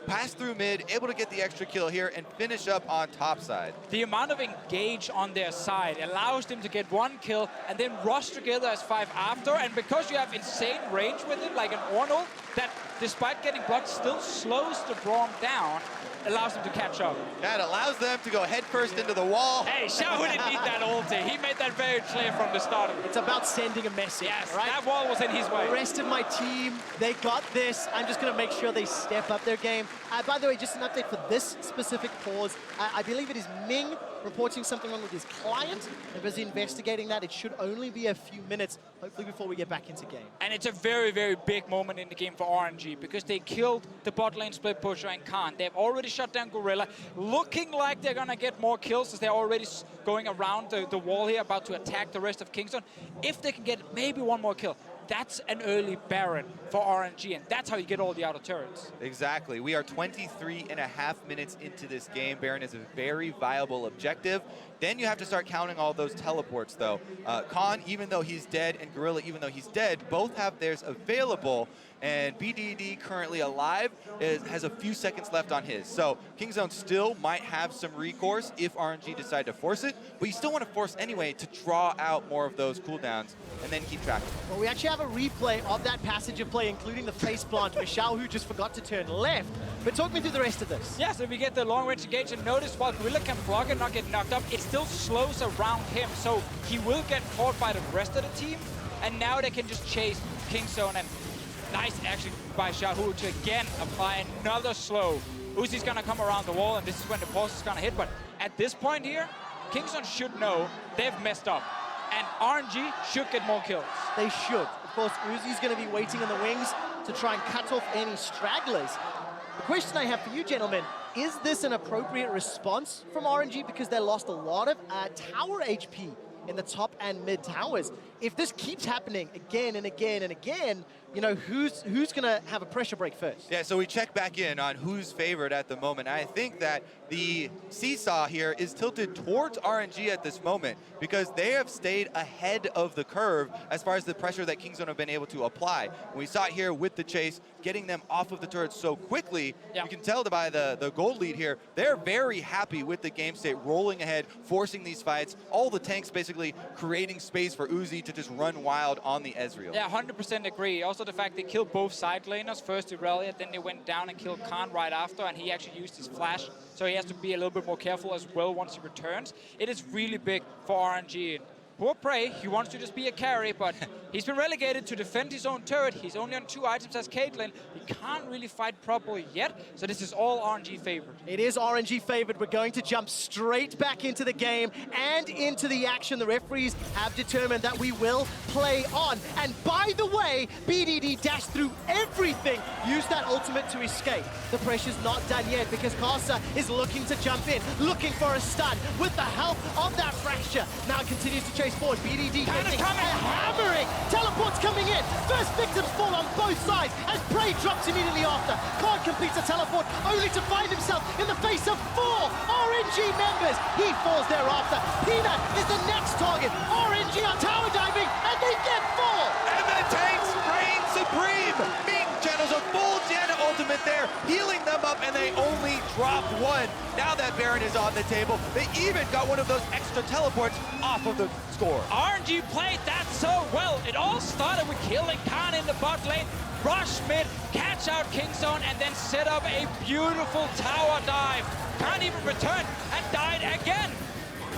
pass through mid, able to get the extra kill here and finish up on top side. The amount of engage on their side allows them to get one kill and then rush together as 5 after. And because you have insane range with it, like an Ornn, that despite getting blocked, still slows the Braum down, allows them to catch up. That allows them to go headfirst into the wall. Hey, XiaoHu didn't need that ulti. He made that very clear from the start of it. It's about sending a message, Yes, right? that wall was in his way. The rest of my team, they got this. I'm just going to make sure they step up their game. By the way, just an update for this specific pause. I believe it is Ming reporting something wrong with his client. They're busy investigating that. It should only be a few minutes, hopefully before we get back into game. And it's a very, very big moment in the game for RNG because they killed the bot lane split pusher and Khan. They've already shut down Gorilla, looking like they're going to get more kills as they're already going around the wall here, about to attack the rest of Kingzone. If they can get maybe one more kill, that's an early Baron for RNG, and that's how you get all the outer turrets. Exactly. We are 23.5 minutes into this game. Baron is a very viable objective. Then you have to start counting all those teleports, though. Khan, even though he's dead, and Gorilla, even though he's dead, both have theirs available. And BDD, currently alive, has a few seconds left on his. So Kingzone still might have some recourse if RNG decide to force it, but you still want to force anyway to draw out more of those cooldowns and then keep track of them. Well, we actually have a replay of that passage of play, including the face plant where XiaoHu just forgot to turn left. But talk me through the rest of this. Yeah, so we get the long range engage, and notice while Gorilla can block and not get knocked up, it still slows around him. So he will get caught by the rest of the team, and now they can just chase Kingzone. And nice action by XiaoHu to again apply another slow. Uzi's gonna come around the wall, and this is when the pulse is gonna hit. But at this point here, Kingzone should know they've messed up, and RNG should get more kills. They should. Of course, Uzi's going to be waiting in the wings to try and cut off any stragglers. The question I have for you, gentlemen, is this an appropriate response from RNG because they lost a lot of tower HP in the top and mid towers? If this keeps happening again and again and again, you know, who's going to have a pressure break first? Yeah, so we check back in on who's favored at the moment. I think that the seesaw here is tilted towards RNG at this moment because they have stayed ahead of the curve as far as the pressure that Kingzone have been able to apply. And we saw it here with the chase, getting them off of the turrets so quickly. You can tell by the gold lead here, they're very happy with the game state, rolling ahead, forcing these fights, all the tanks basically creating space for Uzi to just run wild on the Ezreal. Yeah, 100% agree. Also the fact they killed both side laners, first Irelia, then they went down and killed Khan right after, and he actually used his flash, so he has to be a little bit more careful as well once he returns. It is really big for RNG. Poor Prey, he wants to just be a carry, but he's been relegated to defend his own turret. He's only on 2 items as Caitlyn. He can't really fight properly yet, so this is all RNG favored. It is RNG favored. We're going to jump straight back into the game and into the action. The referees have determined that we will play on. And by the way, BDD dashed through everything, used that ultimate to escape. The pressure's not done yet because Karsa is looking to jump in, looking for a stun with the help of that fracture. Now it continues to chase forward. BDD getting hammering. Teleport's coming in. First victims fall on both sides as Prey drops immediately after. Khan completes a teleport only to find himself in the face of 4 RNG members. He falls thereafter. Peanut is the next target. RNG are tower diving and they get 4. And the tanks reign supreme. Ming channels a full Janna ultimate there, healing them up, and they only drop 1. Now that Baron is on the table, they even got one of those extra teleports off of the score. RNG played that so well. It all started with killing Khan in the bot lane, rush mid, catch out Kingzone, and then set up a beautiful tower dive. Can't even return and died again.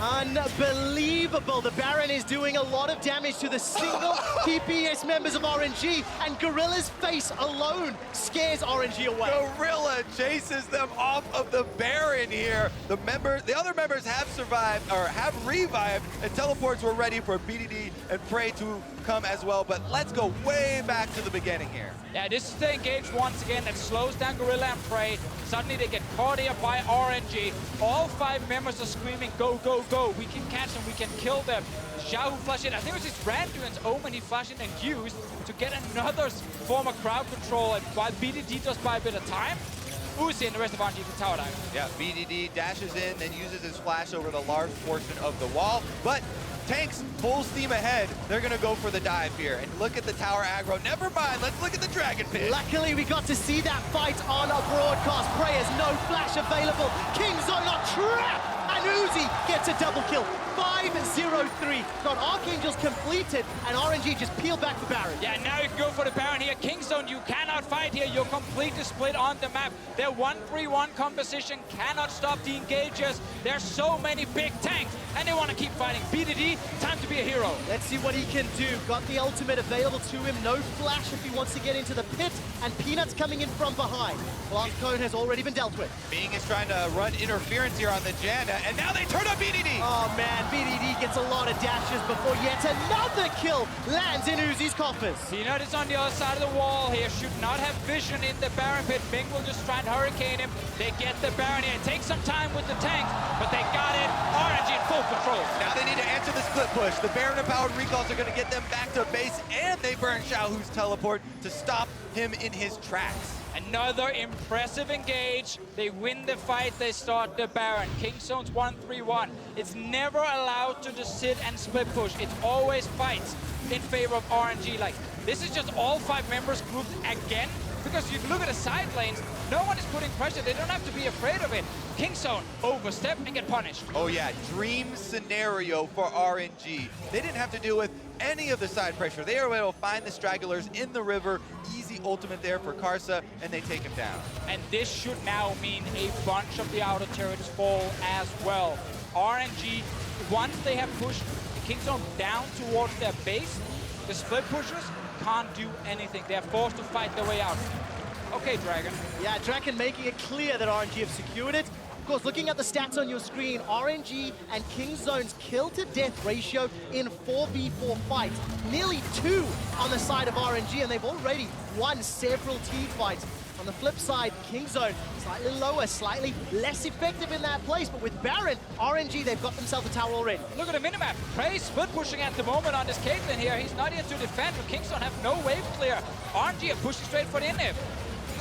Unbelievable. The Baron is doing a lot of damage to the single TPS members of RNG, and Gorilla's face alone scares RNG away. Gorilla chases them off of the Baron here. The other members have survived, or have revived, and teleports were ready for BDD and Prey to come as well. But let's go way back to the beginning here. Yeah, this is the engage once again that slows down Gorilla and Prey. Suddenly they get caught here by RNG. All 5 members are screaming, go, go, go. We can catch them, we can kill them. XiaoHu flashed in. I think it was his Randuin's Omen he flashed in and used to get another form of crowd control. And while BDD does buy a bit of time, Uzi and the rest of RNG can tower dive. Yeah, BDD dashes in, then uses his flash over the large portion of the wall. But Tanks full steam ahead. They're gonna go for the dive here. And look at the tower aggro. Never mind, let's look at the Dragon Pit. Luckily, we got to see that fight on a broadcast. Prey has no flash available. Kingzone on trap, and Uzi gets a double kill. 5-0-3. Got Archangels completed, and RNG just peeled back the Baron. Yeah, now you can go for the Baron here. Kingzone, you cannot fight here. You're completely split on the map. Their 1-3-1 composition cannot stop the engagers. There's so many big tanks, and they want to keep fighting. BDD, time to be a hero. Let's see what he can do. Got the ultimate available to him. No flash if he wants to get into the pit, and Peanuts coming in from behind. Blast Cone has already been dealt with. Ming is trying to run interference here on the Janna, and now they turn on BDD. Oh man, BDD gets a lot of dashes before yet another kill lands in Uzi's coffers. Peanut is on the other side of the wall here. Should not have vision in the Baron pit. Ming will just try and hurricane him. They get the Baron here. It takes some time with the tanks, but they got it. RNG in full control. Now they need to answer the split push. The Baron empowered recalls are going to get them back to base, and they burn XiaoHu's teleport to stop him in his tracks. Another impressive engage. They win the fight, they start the Baron. Kingzone's 1-3-1. It's never allowed to just sit and split push. It's always fights in favor of RNG. Like, this is just all 5 members grouped again. Because you look at the side lanes, no one is putting pressure. They don't have to be afraid of it. Kingzone overstep and get punished. Oh yeah, dream scenario for RNG. They didn't have to deal with any of the side pressure. They were able to find the stragglers in the river. Easy ultimate there for Karsa, and they take him down. And this should now mean a bunch of the outer turrets fall as well. RNG, once they have pushed Kingzone down towards their base, the split pushers can't do anything. They're forced to fight their way out. Okay, Dragon. Yeah, Dragon making it clear that RNG have secured it. Of course, looking at the stats on your screen, RNG and Kingzone's kill-to-death ratio in 4v4 fights. Nearly 2 on the side of RNG, and they've already won several team fights. On the flip side, Kingzone slightly lower, slightly less effective in that place, but with Baron, RNG, they've got themselves a tower already. Look at the minimap. Prey split pushing at the moment on this Caitlyn here. He's not here to defend, but Kingzone have no wave clear. RNG are pushing straight for the inhib.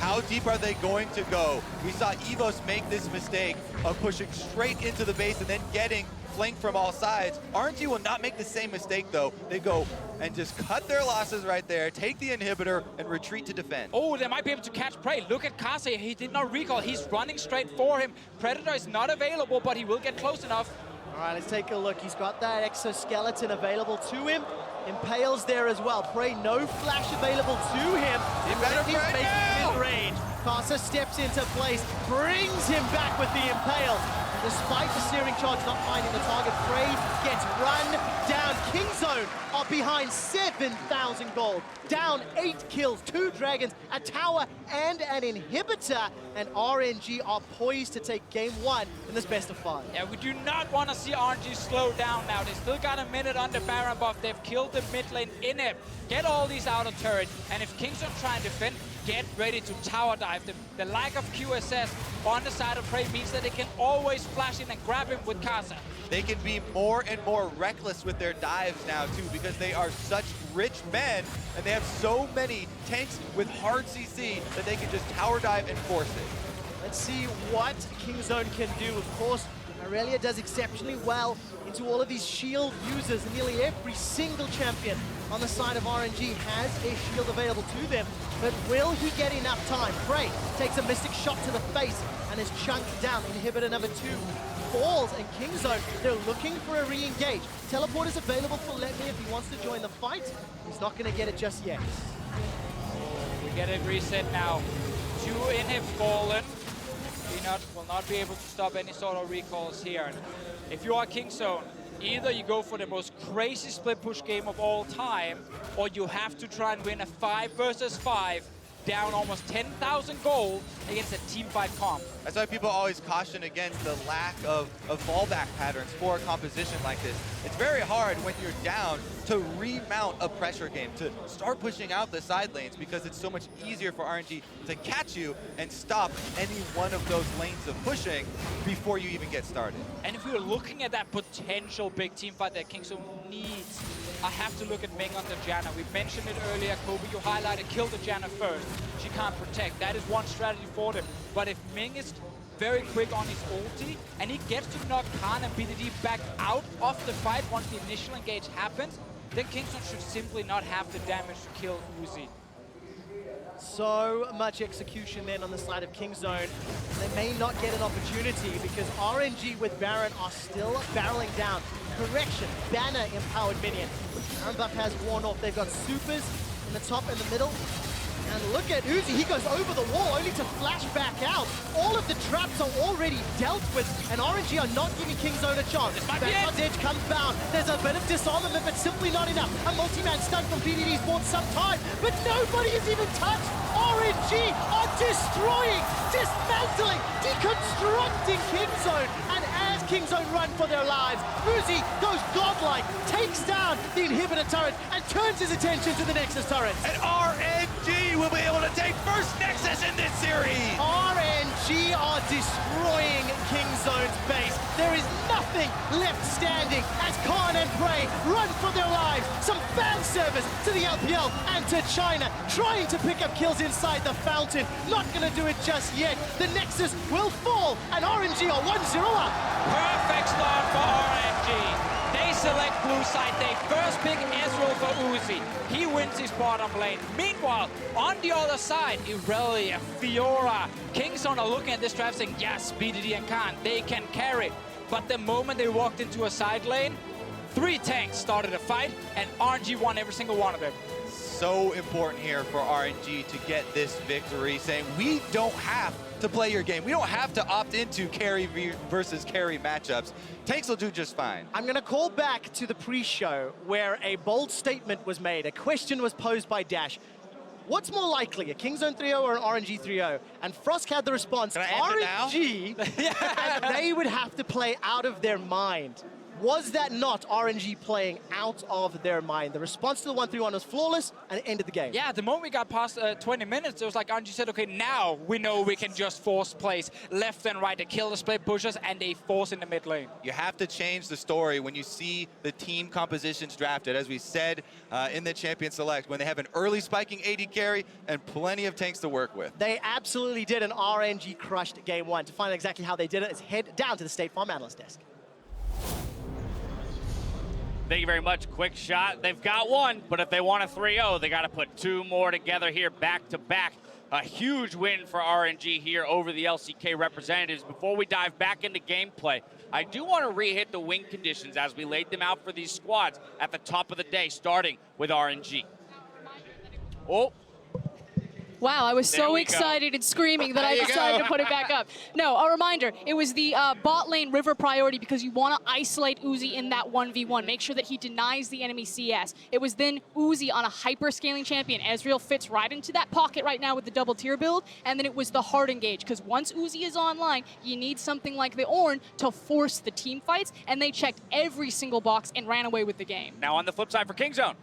How deep are they going to go? We saw Evos make this mistake of pushing straight into the base and then getting flanked from all sides. RNG will not make the same mistake though. They go and just cut their losses right there, take the inhibitor, and retreat to defend. Oh, they might be able to catch Prey. Look at Karsa. He did not recall. He's running straight for him. Predator is not available, but he will get close enough. All right, let's take a look. He's got that exoskeleton available to him. Impale's there as well. Prey, no flash available to him. You better He's Prey making now! mid-range. Karsa steps into place, brings him back with the Impale. Despite the searing charge not finding the target, Prey gets run down. Kingzone are behind 7,000 gold. Down 8 kills, 2 dragons, a tower, and an inhibitor. And RNG are poised to take game 1 in this best of 5. Yeah, we do not want to see RNG slow down now. They still got a minute on the Baron buff. They've killed the mid lane in it. Get all these outer turrets. And if Kingzone try and defend, get ready to tower dive. The lack of QSS on the side of Prey means that they can always flash in and grab him with Karsa. They can be more and more reckless with their dives now too, because they are such rich men and they have so many tanks with hard CC that they can just tower dive and force it. Let's see what Kingzone can do. Of course, Irelia does exceptionally well into all of these shield users, and nearly every single champion on the side of RNG has a shield available to them. But will he get enough time? Prey takes a mystic shot to the face and is chunked down. Inhibitor number 2 falls, and Kingzone, they're looking for a re-engage. Teleport is available for LetME if he wants to join the fight. He's not going to get it just yet. We get it reset now. 2 inhib fallen. Peanut will not be able to stop any sort of recalls here. If you are Kingzone, either you go for the most crazy split push game of all time, or you have to try and win a 5 versus 5, down almost 10,000 gold against a teamfight comp. That's why people always caution against the lack of fallback patterns for a composition like this. It's very hard when you're down to remount a pressure game, to start pushing out the side lanes, because it's so much easier for RNG to catch you and stop any one of those lanes of pushing before you even get started. And if we're looking at that potential big team fight that Kingzone needs, I have to look at Ming on the Janna. We mentioned it earlier, Kobe, you highlighted kill the Janna first. She can't protect. That is one strategy for them. But if Ming is very quick on his ulti, and he gets to knock Khan and BDD back out of the fight once the initial engage happens, then Kingzone should simply not have the damage to kill Uzi. So much execution then on the side of Kingzone. They may not get an opportunity because RNG with Baron are still barreling down. Correction, Banner empowered minion. Baron buff has worn off. They've got supers in the top and the middle. And look at Uzi, he goes over the wall only to flash back out. All of the traps are already dealt with, and RNG are not giving Kingzone a chance. Backwards edge comes bound. There's a bit of disarmament, but simply not enough. A multi-man stun from BDD's bought some time, but nobody is even touched. RNG are destroying, dismantling, deconstructing Kingzone. And as Kingzone run for their lives, Uzi goes godlike, takes down the inhibitor turret, and turns his attention to the Nexus turret. And RNG will be able to take first Nexus in this series! RNG are destroying Kingzone's base. There is nothing left standing as Khan and Prey run for their lives. Some fan service to the LPL and to China, trying to pick up kills inside the fountain. Not gonna do it just yet. The Nexus will fall, and RNG are 1-0 up. Perfect start for RNG. They select blue side. They first pick Ezreal for Uzi. He wins his bottom lane. Meanwhile, on the other side, Irelia, Fiora, Kingzone are looking at this draft saying, yes, BDD and Khan, they can carry. But the moment they walked into a side lane, 3 tanks started a fight, and RNG won every single one of them. So important here for RNG to get this victory, saying we don't have to play your game. We don't have to opt into carry versus carry matchups. Tanks will do just fine. I'm going to call back to the pre-show where a bold statement was made. A question was posed by Dash. What's more likely, a Kingzone 3-0 or an RNG 3-0? And Frost had the response, RNG, and they would have to play out of their mind. Was that not RNG playing out of their mind? The response to the 1-3-1 was flawless and it ended the game. Yeah, the moment we got past 20 minutes, it was like RNG said, okay, now we know we can just force plays left and right to kill the split pushers, and they force in the mid lane. You have to change the story when you see the team compositions drafted, as we said in the Champion Select, when they have an early spiking AD carry and plenty of tanks to work with. They absolutely did, and RNG crushed game 1. To find out exactly how they did it, let's head down to the State Farm Analyst Desk. Thank you very much, QuickShot. They've got one, but if they want a 3-0, they got to put 2 more together here back to back. A huge win for RNG here over the LCK representatives. Before we dive back into gameplay, I do want to re-hit the win conditions as we laid them out for these squads at the top of the day, starting with RNG. Oh. Wow, I was so excited and screaming that I decided to put it back up. No, a reminder, it was the bot lane river priority because you want to isolate Uzi in that 1v1. Make sure that he denies the enemy CS. It was then Uzi on a hyper-scaling champion. Ezreal fits right into that pocket right now with the double tier build. And then it was the hard engage because once Uzi is online, you need something like the Ornn to force the team fights. And they checked every single box and ran away with the game. Now on the flip side for Kingzone.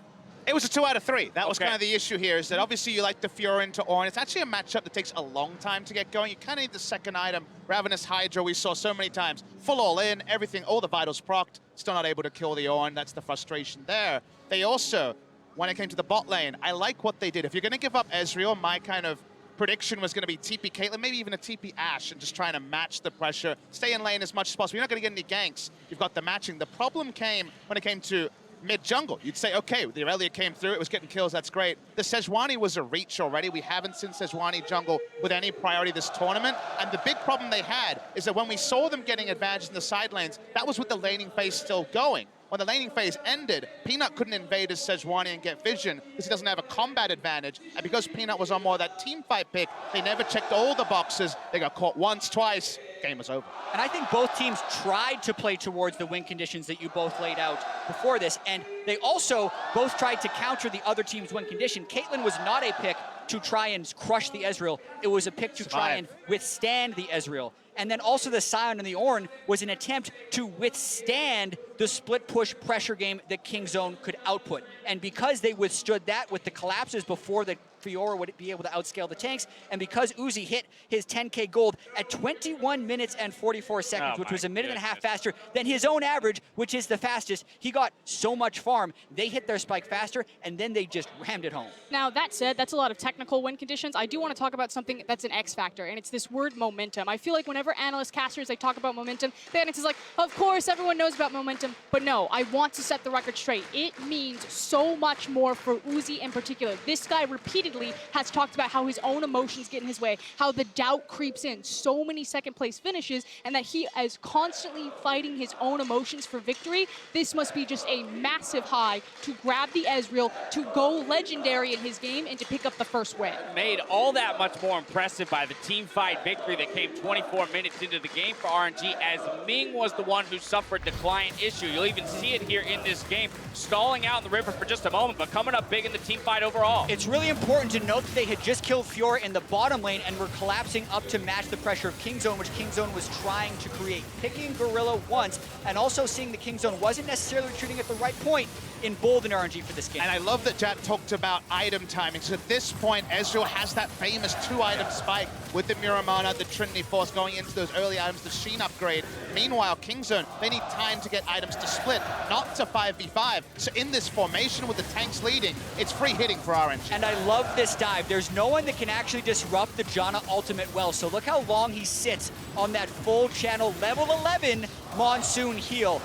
It was a 2 out of 3. That was kind of the issue here, is that obviously you like the Fiora into Ornn. It's actually a matchup that takes a long time to get going. You kind of need the second item. Ravenous Hydra, we saw so many times. Full all in, everything, all the vitals procced. Still not able to kill the Ornn. That's the frustration there. They also, when it came to the bot lane, I like what they did. If you're going to give up Ezreal, my kind of prediction was going to be TP Caitlyn, maybe even a TP Ashe, and just trying to match the pressure. Stay in lane as much as possible. You're not going to get any ganks. You've got the matching. The problem came when it came to mid-jungle. You'd say, okay, the Irelia came through, it was getting kills, that's great. The Sejuani was a reach already. We haven't seen Sejuani jungle with any priority this tournament. And the big problem they had is that when we saw them getting advantage in the side lanes, that was with the laning phase still going. when the laning phase ended, Peanut couldn't invade as Sejuani and get vision because he doesn't have a combat advantage. And because Peanut was on more of that team fight pick, they never checked all the boxes. They got caught once, twice, game was over. And I think both teams tried to play towards the win conditions that you both laid out before this, and they also both tried to counter the other team's win condition. Caitlyn was not a pick to try and crush the Ezreal. It was a pick to try and withstand the Ezreal. And then also the Sion and the Ornn was an attempt to withstand the split push pressure game that Kingzone could output. And because they withstood that with the collapses before the Fiora would be able to outscale the tanks, and because Uzi hit his 10K gold at 21 minutes and 44 seconds, which was a minute and a half faster than his own average, which is the fastest, he got so much farm. They hit their spike faster, and then they just rammed it home. Now, that said, that's a lot of technical win conditions. I do want to talk about something that's an X factor, and it's this word momentum. I feel like whenever analyst casters, they talk about momentum, then it's like, of course, everyone knows about momentum, but no, I want to set the record straight. It means so much more for Uzi in particular. This guy repeatedly has talked about how his own emotions get in his way, how the doubt creeps in, so many second place finishes, and that he is constantly fighting his own emotions for victory. This must be just a massive high to grab the Ezreal, to go legendary in his game, and to pick up the first win. Made all that much more impressive by the team fight victory that came 24 minutes into the game for RNG, as Ming was the one who suffered the client issue. You'll even see it here in this game, stalling out in the river for just a moment, but coming up big in the team fight overall. It's really important to note that they had just killed Fiora in the bottom lane and were collapsing up to match the pressure of Kingzone, which Kingzone was trying to create. Picking Gorilla once, and also seeing the Kingzone wasn't necessarily retreating at the right point, emboldened RNG for this game. And I love that Jat talked about item timing. So at this point, Ezreal has that famous 2-item spike with the Muramana, the Trinity Force going into those early items, the Sheen upgrade. Meanwhile, Kingzone, they need time to get items to split, not to 5v5. So in this formation with the tanks leading, it's free hitting for RNG. And I love this dive. There's no one that can actually disrupt the Janna ultimate well. So look how long he sits on that full channel level 11 Monsoon heal.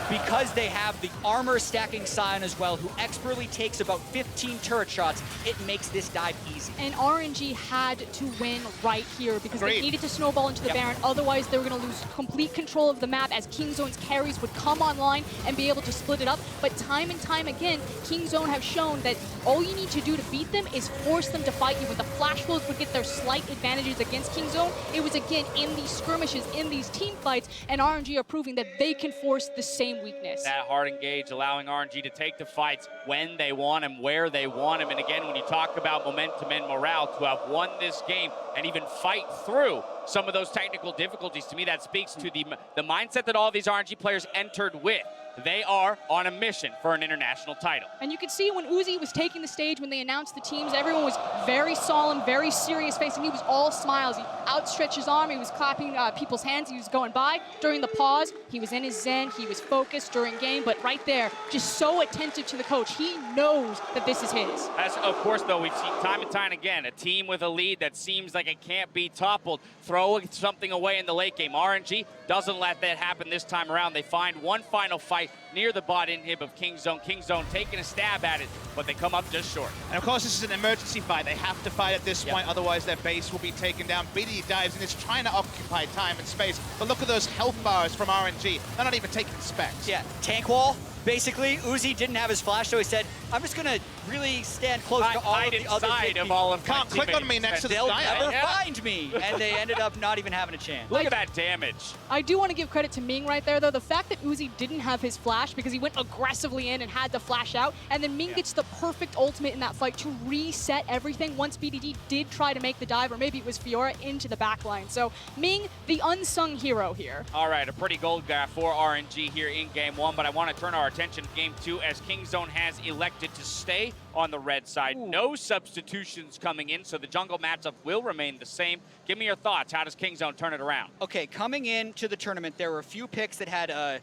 Because they have the armor stacking Sion as well, who expertly takes about 15 turret shots, it makes this dive easy. And RNG had to win right here because they needed to snowball into the Baron. Otherwise, they were going to lose complete control of the map as Kingzone's carries would come online and be able to split it up. But time and time again, Kingzone have shown that all you need to do to beat them is force them to fight you. When the flash flows would get their slight advantages against Kingzone, it was again in these skirmishes, in these team fights, and RNG are proving that they can force the same weakness. That hard engage, allowing RNG to take the fights when they want him, where they want him. And again, when you talk about momentum and morale, to have won this game and even fight through some of those technical difficulties, to me that speaks to the mindset that all these RNG players entered with. They are on a mission for an international title. And you could see when Uzi was taking the stage, when they announced the teams, everyone was very solemn, very serious facing. He was all smiles. He outstretched his arm. He was clapping people's hands. He was going by. During the pause, he was in his zen. He was focused during game. But right there, just so attentive to the coach. He knows that this is his. As, of course, though, we've seen time and time again, a team with a lead that seems like it can't be toppled, throw something away in the late game. RNG doesn't let that happen this time around. They find one final fight near the bot inhib of Kingzone. Kingzone taking a stab at it, but they come up just short. And of course, this is an emergency fight. They have to fight at this point, otherwise their base will be taken down. BD dives in, is trying to occupy time and space, but look at those health bars from RNG. They're not even taking specs. Yeah, tank wall. Basically, Uzi didn't have his flash, so he said, I'm just going to really stand close to all of the other of all of Can't click on me next to the They'll guy. never find me. And they ended up not even having a chance. Look at that damage. I do want to give credit to Ming right there, though. The fact that Uzi didn't have his flash because he went aggressively in and had to flash out, and then Ming gets the perfect ultimate in that fight to reset everything once BDD did try to make the dive, or maybe it was Fiora, into the backline. So Ming, the unsung hero here. All right, a pretty gold graph for RNG here in Game 1, but I want to turn our attention to Game 2 as Kingzone has elected to stay on the red side. No substitutions coming in, so the jungle matchup will remain the same. Give me your thoughts. How does Kingzone turn it around? Okay, coming into the tournament, there were a few picks that had a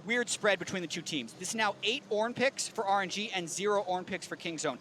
weird spread between the two teams. This is now 8 Ornn picks for RNG and 0 Ornn picks for Kingzone.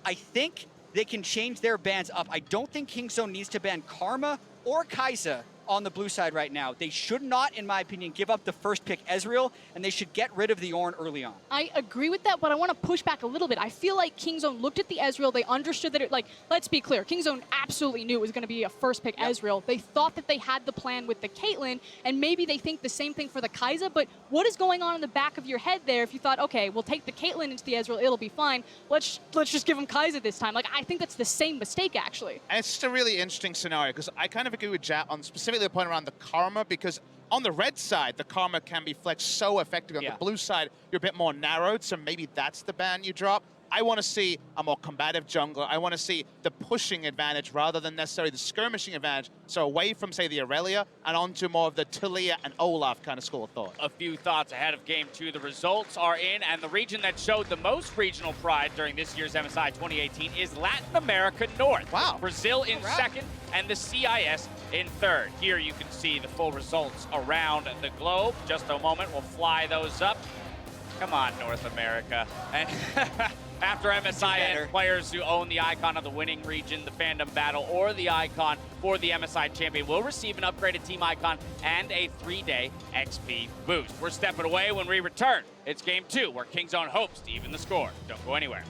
I think they can change their bans up. I don't think Kingzone needs to ban Karma or Karsa on the blue side right now. They should not, in my opinion, give up the first pick Ezreal, and they should get rid of the Ornn early on. I agree with that, but I want to push back a little bit. I feel like Kingzone looked at the Ezreal, they understood that let's be clear, Kingzone absolutely knew it was going to be a first pick Ezreal. They thought that they had the plan with the Caitlyn, and maybe they think the same thing for the Kai'Sa, but what is going on in the back of your head there if you thought, okay, we'll take the Caitlyn into the Ezreal, it'll be fine. Let's just give him Kai'Sa this time. Like, I think that's the same mistake, actually. And it's just a really interesting scenario, because I kind of agree with Jat on specifically the point around the Karma, because on the red side, the Karma can be flexed so effectively. On the blue side, you're a bit more narrowed, so maybe that's the ban you drop. I want to see a more combative jungler. I want to see the pushing advantage rather than necessarily the skirmishing advantage. So away from, say, the Irelia and onto more of the Talia and Olaf kind of school of thought. A few thoughts ahead of Game 2. The results are in, and the region that showed the most regional pride during this year's MSI 2018 is Latin America North. Wow. Brazil in second and the CIS in third. Here you can see the full results around the globe. Just a moment, we'll fly those up. Come on, North America. And after MSI and players who own the icon of the winning region, the fandom battle, or the icon for the MSI champion will receive an upgraded team icon and a 3-day XP boost. We're stepping away when we return. It's Game 2, where Kingzone hopes to even the score. Don't go anywhere.